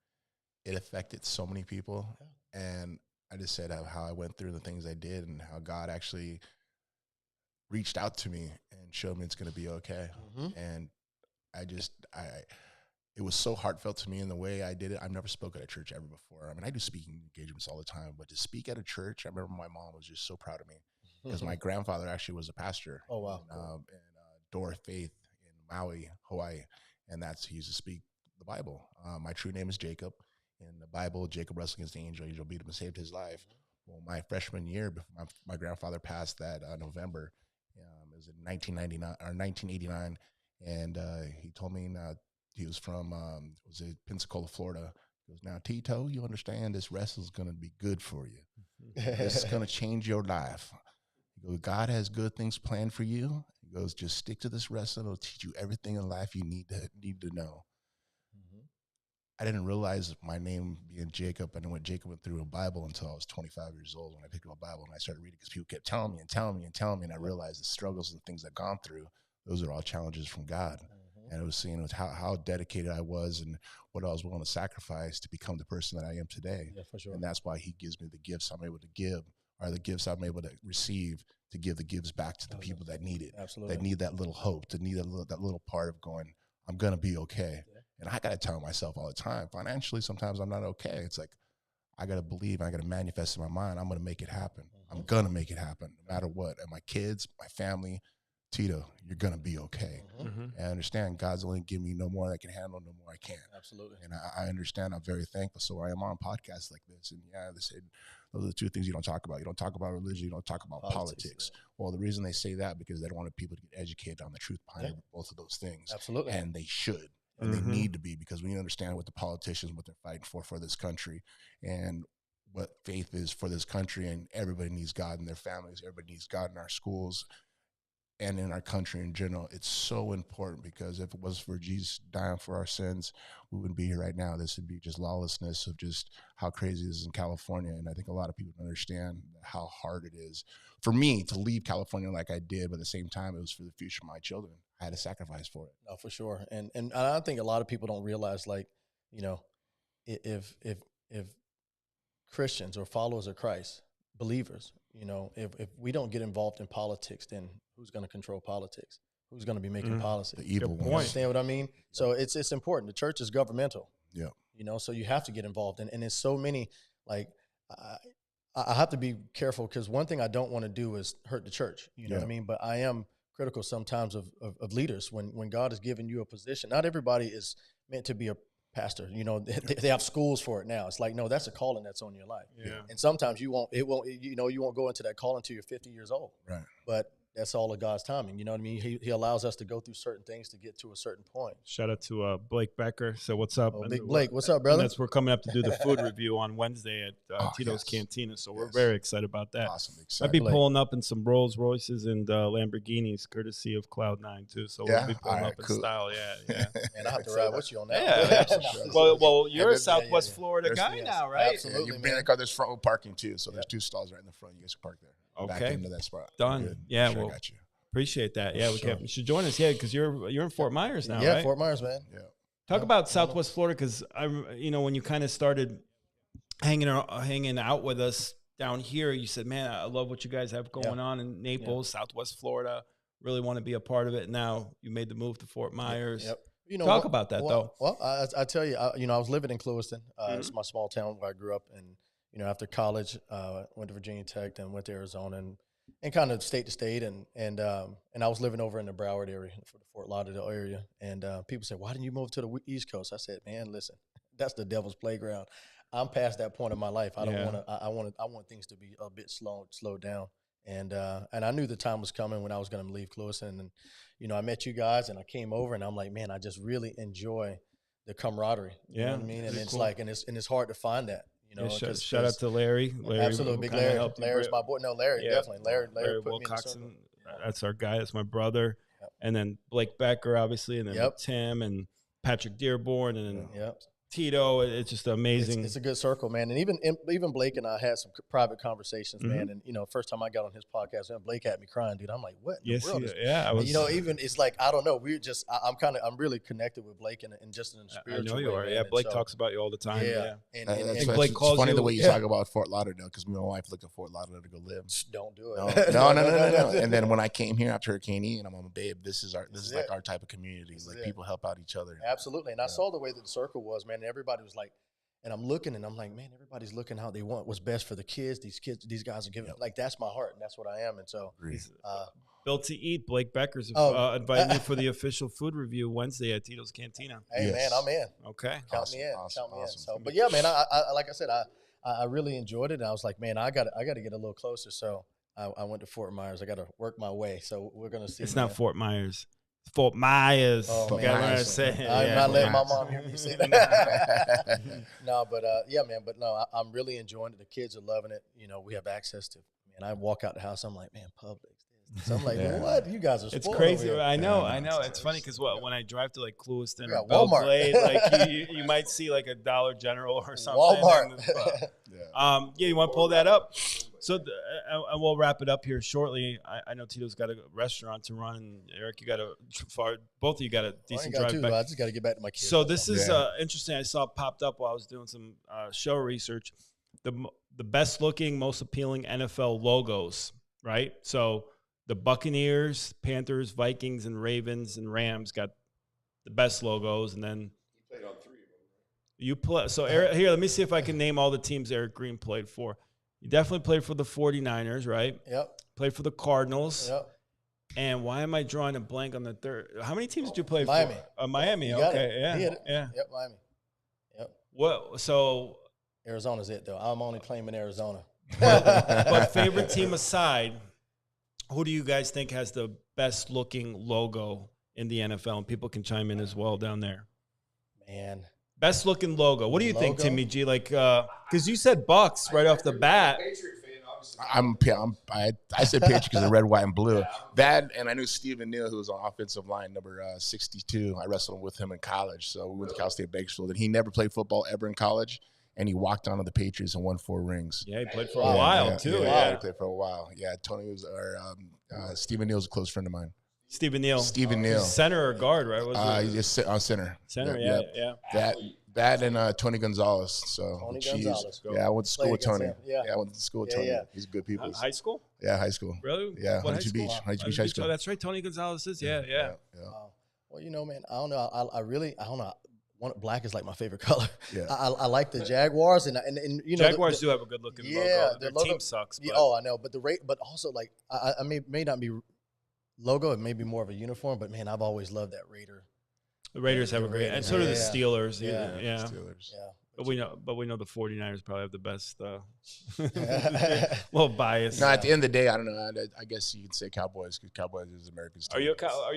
it affected so many people. And I just said how I went through the things I did and how God actually reached out to me and showed me it's going to be okay. And it was so heartfelt to me in the way I did it. I've never spoken at a church ever before. I mean, I do speaking engagements all the time, but to speak at a church, I remember my mom was just so proud of me because my grandfather actually was a pastor. Oh, wow. In Door of Faith in Maui, Hawaii. And he used to speak the Bible. My true name is Jacob. In the Bible, Jacob wrestled against the angel beat him and saved his life. Well, my freshman year, before my grandfather passed that November, it was in 1989, and he told me he was from Pensacola, Florida. He goes, now, Tito, you understand this wrestle is going to be good for you. This is going to change your life. He goes, God has good things planned for you. He goes, just stick to this wrestling. It'll teach you everything in life you need to know. I didn't realize my name being Jacob and what Jacob went through in the Bible until I was 25 years old when I picked up a Bible and I started reading because people kept telling me, and I realized the struggles and the things I've gone through, those are all challenges from God. And it was seeing how dedicated I was and what I was willing to sacrifice to become the person that I am today. Yeah, for sure. And that's why he gives me the gifts I'm able to give, or the gifts I'm able to receive, to give the gifts back to the people that need it. Absolutely. That need that little hope, that need that little part of going, I'm going to be okay. Yeah. And I got to tell myself all the time, financially, sometimes I'm not okay. It's like, I got to believe, I got to manifest in my mind, I'm going to make it happen. I'm going to make it happen no matter what. And my kids, my family, Tito, you're going to be okay. And I understand God's only giving me no more than I can handle, no more I can. Absolutely. And I understand. I'm very thankful. So I am on podcasts like this. And yeah, they said, those are the two things you don't talk about. You don't talk about religion. You don't talk about politics. Yeah. Well, the reason they say that, because they don't want people to get educated on the truth behind both of those things. Absolutely. And they should. And they need to be, because we understand what the politicians, what they're fighting for this country, and what faith is for this country. And everybody needs God in their families. Everybody needs God in our schools and in our country in general. It's so important, because if it was for Jesus dying for our sins, we wouldn't be here right now. This would be just lawlessness of just how crazy it is in California. And I think a lot of people don't understand how hard it is for me to leave California like I did, but at the same time, it was for the future of my children. I had to sacrifice for it. No, for sure. And I think a lot of people don't realize, like, you know, if Christians or followers of Christ, believers, you know, if we don't get involved in politics, then who's going to control politics? Who's going to be making policy? The evil one. You understand what I mean? So it's important. The church is governmental. Yeah. You know, so you have to get involved. And it's so many, like, I have to be careful, because one thing I don't want to do is hurt the church. You know what I mean? But I am critical sometimes of leaders when God has given you a position. Not everybody is meant to be a pastor. You know, they have schools for it now. It's like, no, that's a calling that's on your life. Yeah. And sometimes you won't go into that calling until you're 50 years old. Right. But that's all of God's timing. You know what I mean? He allows us to go through certain things to get to a certain point. Shout out to Blake Becker. So what's up? Oh, Big Blake, what's up, brother? We're coming up to do the food review on Wednesday at Tito's Cantina. So we're very excited about that. Awesome. I'd be pulling up in some Rolls Royces and Lamborghinis, courtesy of Cloud9 too. So we'll be pulling up in style. Yeah. And I have to ride with you on that. Yeah. Well, you're a Southwest Florida guy now, right? Absolutely. You're being in the car. There's front row parking too. So there's 2 stalls right in the front. You guys can park there. Okay. Back into that spot. Done. Good. Yeah. Sure, Well, I got you. Appreciate that. Yeah, you should join us. Yeah, because you're in Fort Myers now, yeah, right? Fort Myers, man. Yeah. Talk about Southwest Florida, because when you kind of started hanging out with us down here, you said, "Man, I love what you guys have going on in Naples, Southwest Florida. Really want to be a part of it." Now you made the move to Fort Myers. Yep. You know, talk about that though. Well, I tell you, I was living in Clewiston. It's my small town where I grew up, and after college, went to Virginia Tech, then went to Arizona, and kind of state to state, and I was living over in the Broward area, for the Fort Lauderdale area, and people said, "Why didn't you move to the East Coast?" I said, "Man, listen, that's the devil's playground. I'm past that point in my life. I don't want to. I want things to be a bit slowed down." And I knew the time was coming when I was going to leave Clewiston, and I met you guys, and I came over, and I'm like, man, I just really enjoy the camaraderie. You know what I mean? And it's cool. And it's hard to find that. Shout out to Larry. Absolutely, big Larry. Larry's my boy. No, Larry, definitely. Larry put Wilcoxon. Me in the that's our guy. That's my brother. Yep. And then Blake Becker, obviously, and then Tim and Patrick Dearborn, and then Tito. It's just amazing. It's a good circle, man. And even Blake and I had some private conversations, man. And first time I got on his podcast, man, Blake had me crying, dude. I'm like, what? Yes, in the world I was. even it's like I don't know. I'm really connected with Blake and just in a spiritual I know you way, are. man. Yeah, Blake so, talk about you all the time. Yeah. And Blake calls funny you, the way you talk about Fort Lauderdale because my wife looked at Fort Lauderdale to go live. Don't do it. No. And then when I came here after Hurricane Ian, I'm like, babe, this is like our type of community. Like people help out each other. Absolutely. And I saw the way that the circle was, man. And everybody was like, and I'm looking and I'm like, man, everybody's looking how they want what's best for the kids. These guys are giving like that's my heart and that's what I am. And so Built to Eat, Blake Becker's inviting you for the official food review Wednesday at Tito's Cantina. Hey man, I'm in. Okay. Count me in. So but yeah, man, I like I said, I really enjoyed it and I was like, man, I gotta get a little closer. So I went to Fort Myers. I gotta work my way. So we're gonna see. It's not Fort Myers. Fort Myers. Oh, you gotta learn how to say it. I'm not letting my mom hear me say that. No, but yeah, man. But no, I'm really enjoying it. The kids are loving it. You know, we have access to. Man, I walk out the house. I'm like, man, Publix. So I'm like, what? You guys are. It's crazy. I know. It's funny because when I drive to like Clewiston or Walmart, Belgrade, like you might see like a Dollar General or something. Walmart. You want to pull that up? So and we'll wrap it up here shortly. I know Tito's got a restaurant to run, and Eric, you got both of you got a decent drive back. I just got to get back to my kids. So this is interesting. I saw it popped up while I was doing some show research. The best looking, most appealing NFL logos, right? So the Buccaneers, Panthers, Vikings, and Ravens and Rams got the best logos, and then You played on 3 of them. you play. So Eric, here, let me see if I can name all the teams Eric Green played for. You definitely played for the 49ers, right? Yep. Played for the Cardinals. Yep. And why am I drawing a blank on the third? How many teams did you play Miami. for? Miami. You got Okay. it. Yeah. Yep, Miami. Yep. What? So. Arizona's it though. I'm only playing in Arizona. But favorite team aside, who do you guys think has the best looking logo in the NFL? And people can chime in as well down there. Man. Best looking logo. What do you think, Timmy G? Like, because you said Bucks right off the bat. I said Patriots because of red, white, and blue. That, and I knew Stephen Neal, who was on offensive line, number 62. I wrestled with him in college. So we went to Cal State Bakersfield. And he never played football ever in college. And he walked onto the Patriots and won 4 rings. Yeah, he played for a while, too. Yeah, he played for a while. Yeah, Tony was, Stephen Neal was a close friend of mine. Stephen Neal. Center or guard, right? He's on center. Center, yeah. That and Tony Gonzalez. So Tony Gonzalez. Yeah, I went to school with Tony. Yeah, I went to school with Tony. Yeah. He's good people. High school? Yeah, high school. Really? Yeah, what Huntington Beach. Huntington Beach High School. Oh, that's right. Tony Gonzalez is. Yeah. Well, you know, man, I don't know. I don't know. Black is like my favorite color. Yeah. I like the Jaguars and you know Jaguars do have a good looking logo. Their team sucks. But. Oh, I know, but but also like I may not be logo. It may be more of a uniform, but man, I've always loved that Raider. The Raiders have a great, and so do the Steelers. Yeah. Steelers. Yeah. But we know the 49ers probably have the best. Little bias. No, at the end of the day, I don't know. I guess you can say Cowboys because Cowboys is America's team. Are you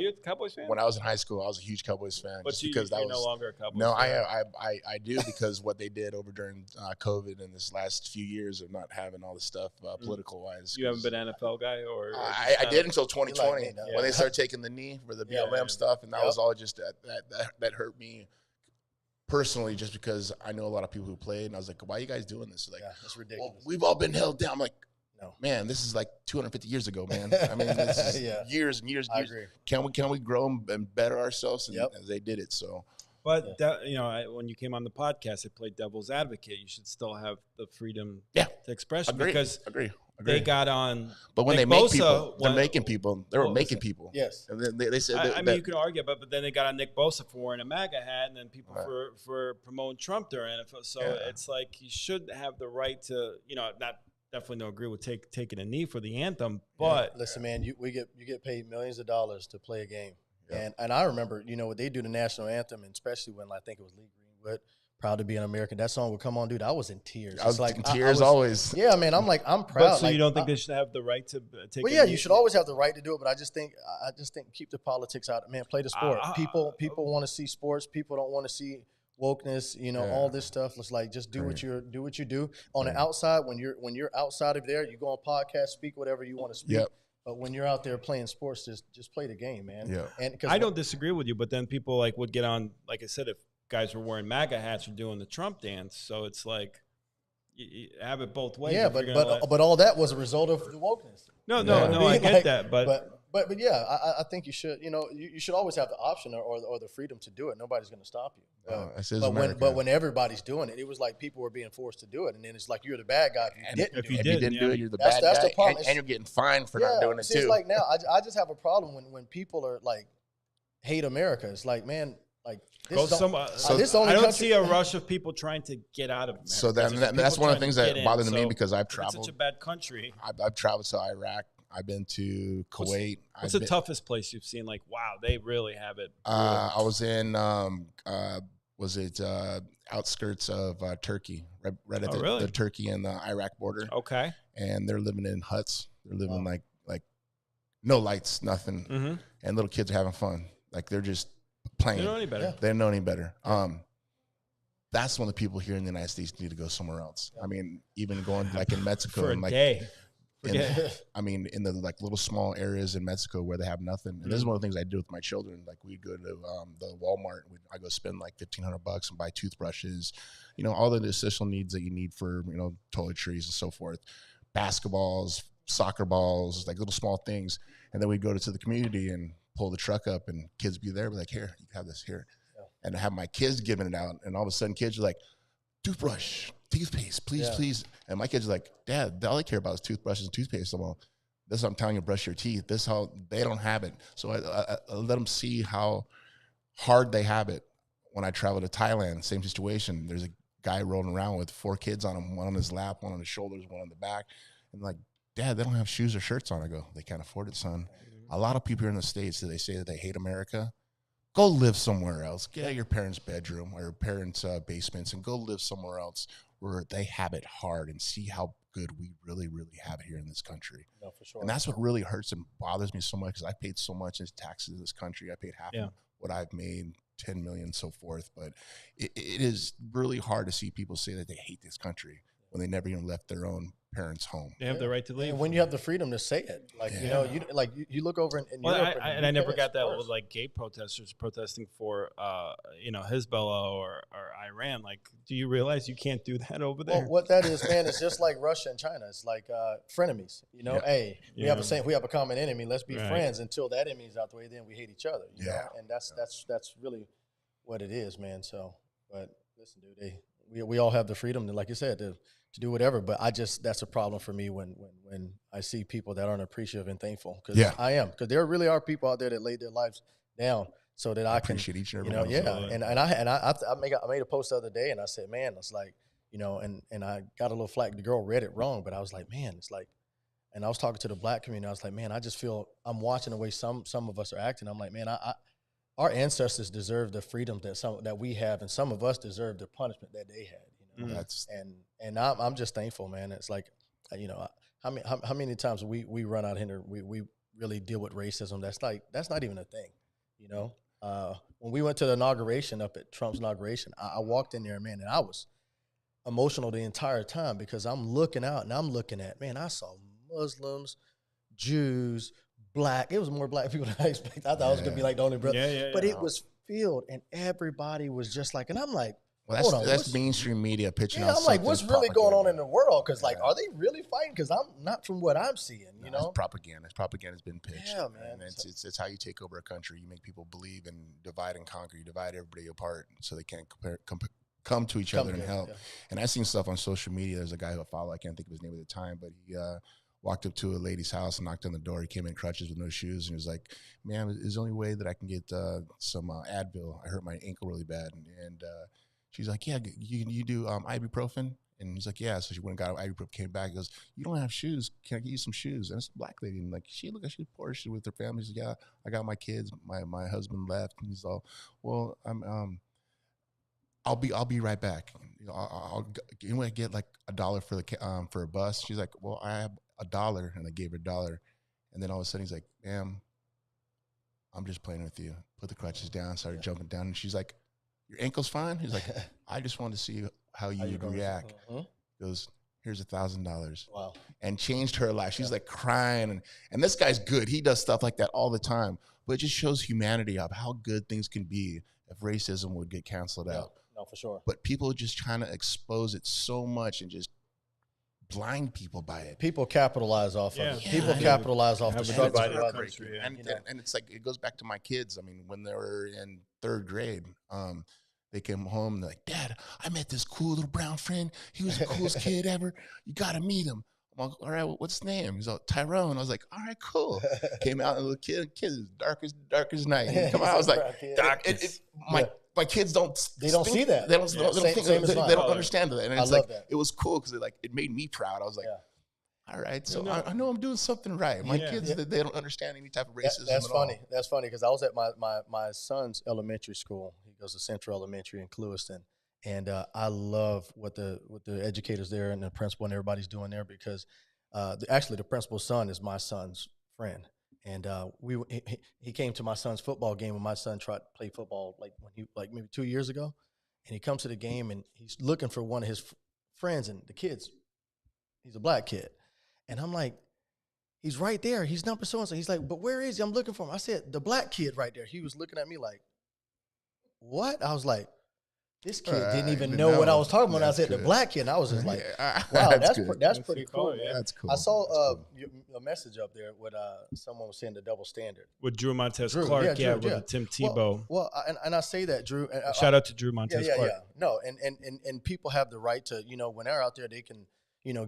a Cowboys fan? When I was in high school, I was a huge Cowboys fan. But you're no longer a Cowboys fan. I do because what they did over during COVID and this last few years of not having all this stuff political wise. You haven't been an NFL guy, or I did until 2020 like when they started taking the knee for the BLM stuff, and that was all just that hurt me. Personally, just because I know a lot of people who played, and I was like, why are you guys doing this? Like, that's ridiculous. Well, we've all been held down. I'm like, no, man, this is like 250 years ago, man. I mean, this is years and years. I agree. Can we grow and better ourselves? And as they did it, so. But when you came on the podcast, I played devil's advocate. You should still have the freedom to express because agree. They got on. But when Nick they make Bosa, people, they're making people. They were making people. Yes. And then they said I mean, you can argue, but then they got on Nick Bosa for wearing a MAGA hat, and then people for promoting Trump during NFL. So it's like you should have the right to, definitely don't agree with taking a knee for the anthem. But listen, man, you get paid millions of dollars to play a game, and I remember, what they do the national anthem, and especially when I think it was Lee Greenwood. Proud to be an American. That song would come on, dude. I was in tears. I was in tears always. Yeah, man. I'm proud. But so you don't think they should have the right to take? Well, yeah, you should always have the right to do it. But I just think keep the politics out. Man, play the sport. People want to see sports. People don't want to see wokeness. All this stuff. It's like just do what you do on the outside. When you're outside of there, you go on podcast, speak whatever you want to speak. Yep. But when you're out there playing sports, just play the game, man. Yeah. And I don't disagree with you, but then people would get on. Like I said, if guys were wearing MAGA hats or doing the Trump dance. So it's like you have it both ways. Yeah, but all that was a result of the wokeness. No, I get that, but yeah, I think you should. You should always have the option or the freedom to do it. Nobody's going to stop you. But when everybody's doing it, it was like people were being forced to do it, and then it's like you're the bad guy if you didn't do it. You're the bad guy, the problem. And you're getting fined for not doing it too. It's like now I just have a problem when people are like hate America. It's like, man, like this is the only I don't country. see a rush of people trying to get out of America. So that's one of the things that bothers me because I've traveled. It's such a bad country. I've traveled to Iraq. I've been to Kuwait. What's the toughest place you've seen? Like, wow, they really have it. I was in, outskirts of Turkey, right at the Turkey and the Iraq border. Okay. And they're living in huts. They're living like no lights, nothing. Mm-hmm. And little kids are having fun. Like they're just playing. They don't know any better. They don't know any better. That's when the people here in the United States need to go somewhere else. I mean, even going like in Mexico for a and like day. In the like little small areas in Mexico where they have nothing. And this is one of the things I do with my children. Like we'd go to the Walmart. I go spend like $1,500 and buy toothbrushes, all the essential needs that you need for, toiletries and so forth, basketballs, soccer balls, like little small things. And then we'd go to the community and pull the truck up and kids be there, be like, here, you have this here. Yeah. And have my kids giving it out. And all of a sudden kids are like, toothbrush, toothpaste, please. And my kids are like, Dad, all I care about is toothbrushes and toothpaste. I'm all, this is how I'm telling you to brush your teeth. This is how they don't have it. So I let them see how hard they have it. When I travel to Thailand, same situation. There's a guy rolling around with 4 kids on him, one on his lap, one on his shoulders, one on the back. And like, Dad, they don't have shoes or shirts on. I go, they can't afford it, son. A lot of people here in the States, they say that they hate America. Go live somewhere else. Get out of your parents' bedroom or your parents' basements and go live somewhere else where they have it hard and see how good we really, really have it here in this country. No, for sure. And that's what really hurts and bothers me so much because I paid so much in taxes in this country. I paid half of what I've made, 10 million, so forth. But it is really hard to see people say that they hate this country when they never even left their own parents' home. They have the right to leave. And when you have the freedom to say it, like, you look over in Europe. I never got that with like gay protesters protesting for, Hezbollah or Iran. Like, do you realize you can't do that over there? Well, what that is, man, it's just like Russia and China. It's like frenemies. Hey, we have a common enemy. Let's be friends until that enemy is out the way. Then we hate each other. You know? And that's really what it is, man. So, but listen, dude, we all have the freedom to, like you said, to do whatever, but that's a problem for me when I see people that aren't appreciative and thankful. Because I am, because there really are people out there that laid their lives down so that I can appreciate each and every one. And I made a post the other day and I said, man, it's like, and I got a little flack. The girl read it wrong, but I was like, man, it's like, and I was talking to the black community. I was like, man, I just feel I'm watching the way some of us are acting. I'm like, man, our ancestors deserve the freedom that we have, and some of us deserve the punishment that they had. And I'm just thankful, man. It's like, how many times we run out here, we really deal with racism. That's not even a thing, When we went to the inauguration up at Trump's inauguration, I walked in there, man, and I was emotional the entire time because I'm looking out and I'm looking at, man, I saw Muslims, Jews, Black. It was more Black people than I expected. I thought I was gonna be like the only brother, but it was filled, and everybody was just like, and I'm like. Well, that's mainstream media pitching out. I'm like, what's really going on in the world? Because, like, are they really fighting? Because I'm not from what I'm seeing, It's propaganda. Propaganda's been pitched. Yeah, man. And it's how you take over a country. You make people believe and divide and conquer. You divide everybody apart so they can't come to each other and help. Yeah. And I've seen stuff on social media. There's a guy who I follow. I can't think of his name at the time, but he walked up to a lady's house and knocked on the door. He came in crutches with no shoes. And he was like, man, is the only way that I can get some Advil. I hurt my ankle really bad. And she's like, yeah, you do ibuprofen? And he's like, yeah. So she went and got ibuprofen, came back. He goes, you don't have shoes. Can I get you some shoes? And it's a black lady. And like, she's poor. She's with her family. She's like, yeah, I got my kids. My husband left. And he's all, well, I'll be right back. You want to get like $1 for a bus? She's like, well, I have $1. And I gave her $1. And then all of a sudden he's like, ma'am, I'm just playing with you. Put the crutches down, started jumping down. And she's like, your ankle's fine? He's like, I just wanted to see how you would react. He goes, here's $1,000. Wow. And changed her life. She's like crying. And this guy's good. He does stuff like that all the time. But it just shows humanity of how good things can be if racism would get canceled out. No, for sure. But people are just trying to expose it so much and just blind people by it. People capitalize off of it. People capitalize off the struggle of others. And it's like, it goes back to my kids. I mean, when they were in 3rd grade, they came home and they're like, Dad, I met this cool little brown friend. He was the coolest kid ever. You got to meet him. I'm like, all right, what's his name? He's like, Tyrone. I was like, all right, cool. Came out and the kid is dark as night. And come out, I was like, my kids don't see that. They don't understand that. And it's like, it was cool because it made me proud. I was like, all right, so I know I'm doing something right. My kids, they don't understand any type of racism. That's funny. That's funny because I was at my son's elementary school. He goes to Central Elementary in Clewiston. And I love what the educators there and the principal and everybody's doing there because actually the principal's son is my son's friend. And he came to my son's football game when my son tried to play football maybe 2 years ago. And he comes to the game and he's looking for one of his friends and the kids. He's a black kid. And I'm like, he's right there. He's number so-and-so. He's like, but where is he? I'm looking for him. I said, the black kid right there. He was looking at me like, what? I was like, this kid didn't even know what I was talking about. When I said the black kid, and I was just like, wow, that's pretty cool. Yeah. That's cool. I saw a message up there with someone was saying the double standard. With Drew Montez Clark, with Tim Tebow. Well, and I say that, Drew. Shout out to Drew Montez Clark. Yeah. No, and people have the right to, when they're out there, they can,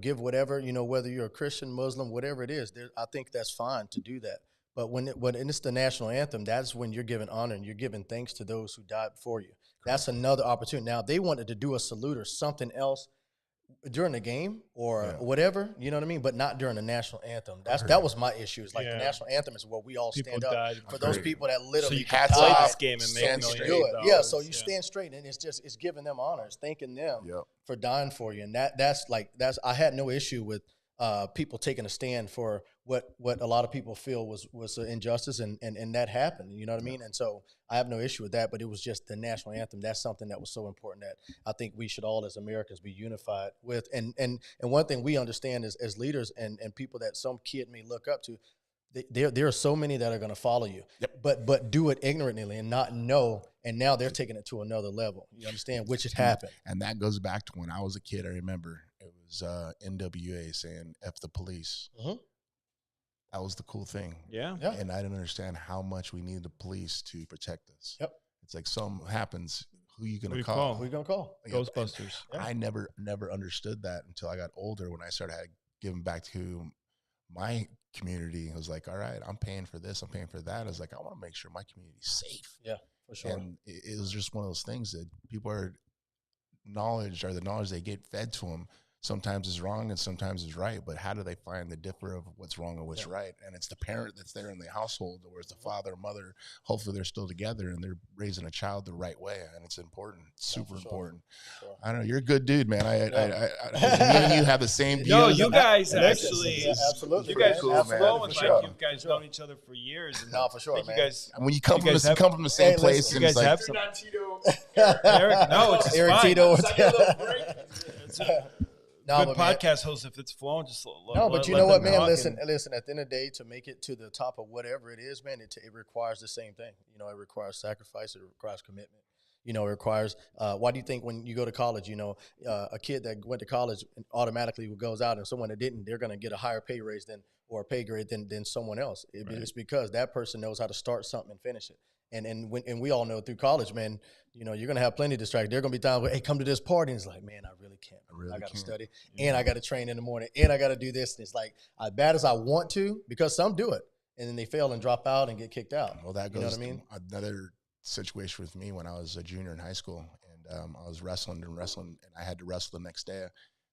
give whatever, whether you're a Christian, Muslim, whatever it is. I think that's fine to do that. But when it's the national anthem, that's when you're giving honor and you're giving thanks to those who died before you. That's another opportunity. Now, they wanted to do a salute or something else during the game or whatever, you know what I mean? But not during the national anthem. That was my issue. It's like the national anthem is where we all stand up for those people that literally play this game and make $1 million. So you stand straight, and it's giving them honor. It's thanking them for dying for you. And that's I had no issue with people taking a stand for what a lot of people feel was an injustice, and that happened. You know what I mean? And so I have no issue with that, but it was just the national anthem. That's something that was so important that I think we should all as Americans be unified with. And one thing we understand is as leaders and people that some kid may look up to, there are so many that are going to follow you, but do it ignorantly and not know. And now they're taking it to another level. You understand, which has happened. And that goes back to when I was a kid. I remember it was NWA saying "F the police." Mm-hmm. That was the cool thing. Yeah. And I didn't understand how much we needed the police to protect us. Yep. It's like something happens. Who are you going to call? Who are you going to call? Ghostbusters. I never understood that until I got older when I started giving back to my community. I was like, all right, I'm paying for this. I'm paying for that. I was like, I want to make sure my community's safe. Yeah, for sure. And it was just one of those things that people are the knowledge they get fed to them sometimes is wrong and sometimes is right, but how do they find the differ of what's wrong and what's right? And it's the parent that's there in the household, or it's the father or mother. Hopefully they're still together and they're raising a child the right way, and it's important. It's super important. Sure. I don't know. You're a good dude, man. I me and you have the same views. No, you guys actually, absolutely. You guys cool, man. You guys known each other for years. And no, for sure, man. You guys, when you come from the same place, you guys have some. Eric, no, it's Eric Tito. Good podcast host. If it's flowing, just but you know what, man? Listen. At the end of the day, to make it to the top of whatever it is, man, it requires the same thing. It requires sacrifice. It requires commitment. It requires. Why do you think when you go to college, a kid that went to college automatically goes out, and someone that didn't, they're going to get a higher pay raise or a pay grade than someone else? It's because that person knows how to start something and finish it. And we all know through college, man, you're going to have plenty of distractions. There are going to be times where, hey, come to this party. And it's like, man, I really can't. I got to study. Yeah. And I got to train in the morning. And I got to do this. And it's like, as bad as I want to, because some do it. And then they fail and drop out and get kicked out. Well, that goes you know what I mean? Another situation with me when I was a junior in high school. And I was wrestling, and I had to wrestle the next day.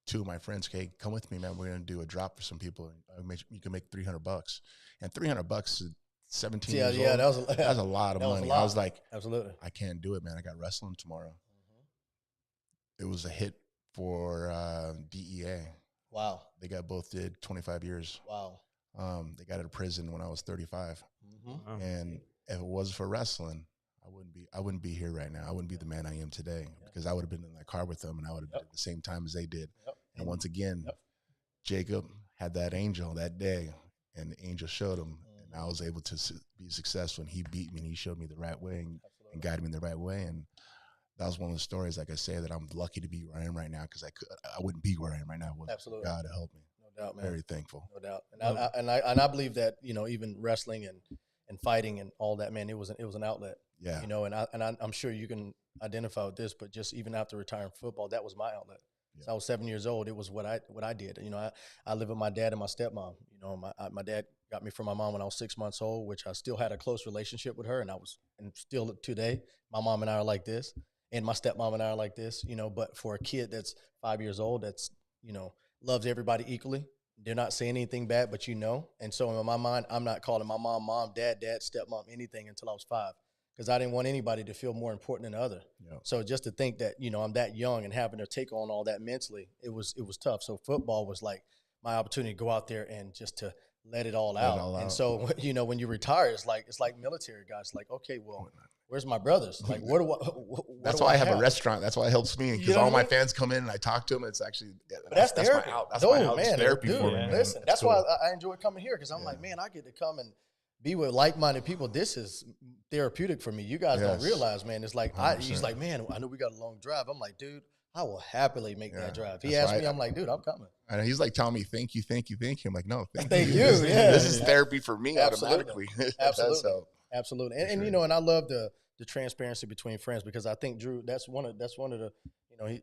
Two of my friends, hey, come with me, man. We're going to do a drop for some people. You can make $300. And $300 is 17 years old. That's a lot of money. I was like, absolutely, I can't do it, man. I got wrestling tomorrow. Mm-hmm. It was a hit for DEA. Wow. They both did 25 years. Wow. They got out of prison when I was 35. Mm-hmm. Wow. And if it wasn't for wrestling, I wouldn't be here right now. I wouldn't be the man I am today because I would have been in that car with them, and I would have been at the same time as they did. And once again, Jacob had that angel that day, and the angel showed him. I was able to be successful, and he beat me, and he showed me the right way. and guided me in the right way. And that was one of the stories, like I say, that I'm lucky to be where I am right now, because I wouldn't be where I am right now without God to help me. No doubt, man. Very thankful. No doubt. And I believe that, you know, even wrestling and fighting and all that, man, it was an outlet. Yeah. You know, and I'm sure you can identify with this, but just even after retiring football, that was my outlet. Yeah. So I was 7 years old. It was what I did. You know, I lived with my dad and my stepmom. You know, my dad got me from my mom when I was 6 months old, which I still had a close relationship with her, and still today, my mom and I are like this, and my stepmom and I are like this. You know, but for a kid that's 5 years old, that's, you know, loves everybody equally. They're not saying anything bad, but you know. And so in my mind, I'm not calling my mom, dad, stepmom, anything until I was 5. Because I didn't want anybody to feel more important than the other. Yep. So just to think that, you know, I'm that young and having to take on all that mentally, it was tough. So football was like my opportunity to go out there and just to let it all out. And so, you know, when you retire, it's like military guys. Like, okay, well, where's my brothers? Like, That's why I have a restaurant. That's why it helps me, because all my fans come in and I talk to them. It's actually that's therapy. That's my out. Man, therapy dude, for me. Listen, that's why I enjoy coming here, because I'm like, man, I get to come and be with like-minded people. This is therapeutic for me. You guys don't realize, man. It's like he's like, man, I know we got a long drive. I'm like, dude, I will happily make that drive. He asked me, I'm like, dude, I'm coming. And he's like telling me, thank you. I'm like, no, thank you. Yeah. This is therapy for me automatically. Absolutely. And you know, and I love the transparency between friends, because I think Drew, that's one of the, you know,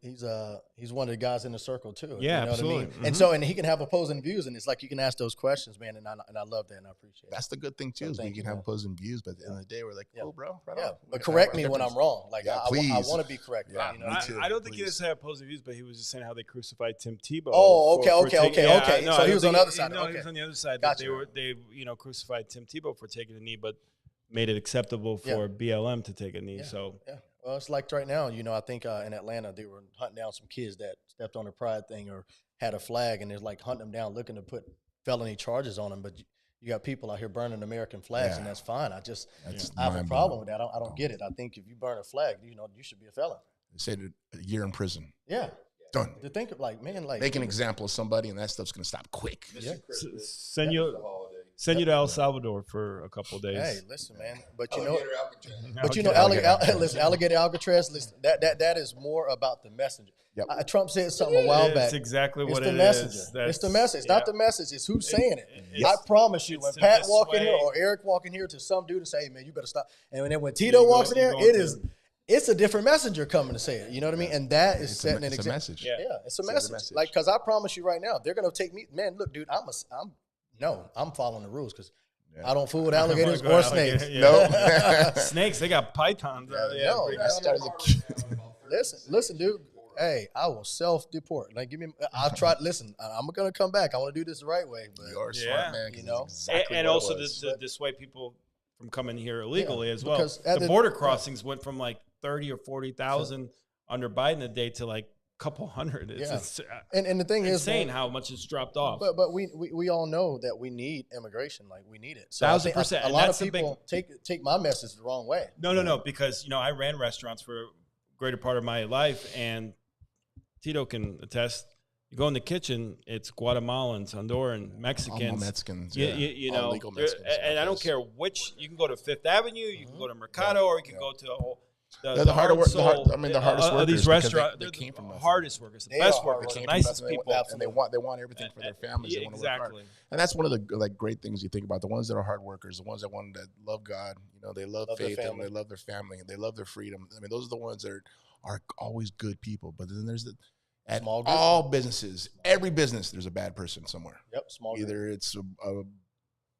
he's one of the guys in the circle too. Yeah, you know absolutely. what I mean? Mm-hmm. And so, and he can have opposing views, and it's like you can ask those questions, man. And I love that, and I appreciate it. That's the good thing too, is we can have opposing views, but at the end of the day, we're like, cool, bro. Right on. But correct me when I'm wrong. Like, I want to be corrected. Yeah, you know? me too. I don't think he just had opposing views, but he was just saying how they crucified Tim Tebow. Oh, okay. No, so he was on the other side. No, he was on the other side. Gotcha. They you know, crucified Tim Tebow for taking a knee, but made it acceptable for BLM to take a knee. Well, it's like right now, you know, I think in Atlanta they were hunting down some kids that stepped on the pride thing or had a flag, and they're like hunting them down, looking to put felony charges on them. But you got people out here burning American flags, and that's fine. I have a problem with that. I don't get it. I think if you burn a flag, you know, you should be a felon. They said a year in prison. Yeah. Done. To think of, like, man, like, make an example of somebody, and that stuff's going to stop quick. Send you to El Salvador for a couple of days. Hey, listen, man. But you know, alligator Alcatraz. Listen, that is more about the messenger. Yep. Trump said something a while back. That's exactly what it is. It's the message, not the message. It's who's saying it. I promise you, when Pat walk in here or Eric walk in here to some dude and say, "Hey, man, you better stop," and then when Tito walks in here, it's a different messenger coming to say it. You know what I mean? And that is setting an example. Message. Yeah, it's a message. Like, because I promise you right now, they're gonna take me. Man, look, dude, I'm following the rules, because I don't fool with alligators or snakes. No. Snakes, they got pythons. Listen, dude. Hey, I will self-deport. Like, I'll try. Listen, I'm gonna come back. I want to do this the right way. But you are smart, man. You know, exactly and also dissuade people from coming here illegally as well. Because the border crossings went from like 30 or 40,000 under Biden a day to like a couple hundred. It's and the thing is, insane how much it's dropped off. But we all know that we need immigration. Like, we need it. So 1,000%. A lot of people take my message the wrong way. No, because, you know, I ran restaurants for a greater part of my life, and Tito can attest. You go in the kitchen, it's Guatemalans, Honduran, Mexicans. All Mexicans, you know, legal Mexicans, and I don't care which. You can go to Fifth Avenue, you can go to Mercado, or you can go to the hardest workers. These restaurants, they came from the hardest workers, the best workers, the nicest people, and they want everything for their families. They want to work hard. And that's one of the great things you think about. The ones that are hard workers, the ones that love God. You know, they love faith, and they love their family, and they love their freedom. I mean, those are the ones that are always good people. But then there's at all businesses, every business, there's a bad person somewhere. Yep, small. Either it's a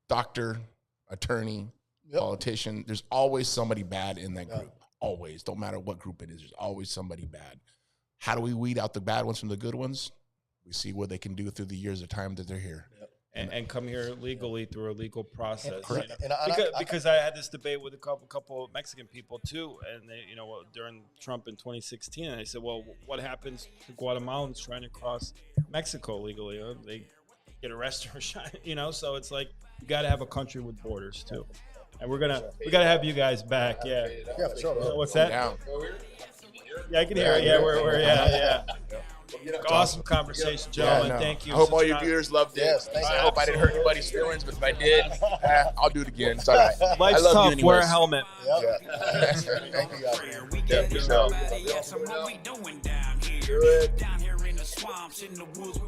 doctor, attorney, politician. There's always somebody bad in that group. Always. Don't matter what group it is. There's always somebody bad. How do we weed out the bad ones from the good ones? We see what they can do through the years of time that they're here. Yep. And come here legally through a legal process. Correct. Because I had this debate with a couple of Mexican people too, and they, you know, during Trump in 2016, and I said, well, what happens to Guatemalans trying to cross Mexico legally? They get arrested or shot, you know. So it's like you got to have a country with borders too, and we gotta have you guys back. Yeah, for sure. What's that? Yeah, I can hear it. Yeah, we're Awesome conversation, gentlemen. Thank you. I hope all your viewers loved it. Yes, thank you. I hope I didn't hurt anybody's feelings, but if I did, I'll do it again. It's all right. Life's I love tough. you Wear a anyways. helmet. Yep. Yeah. Thank you, guys. Yeah, for sure. Down here in the swamps, in the woods.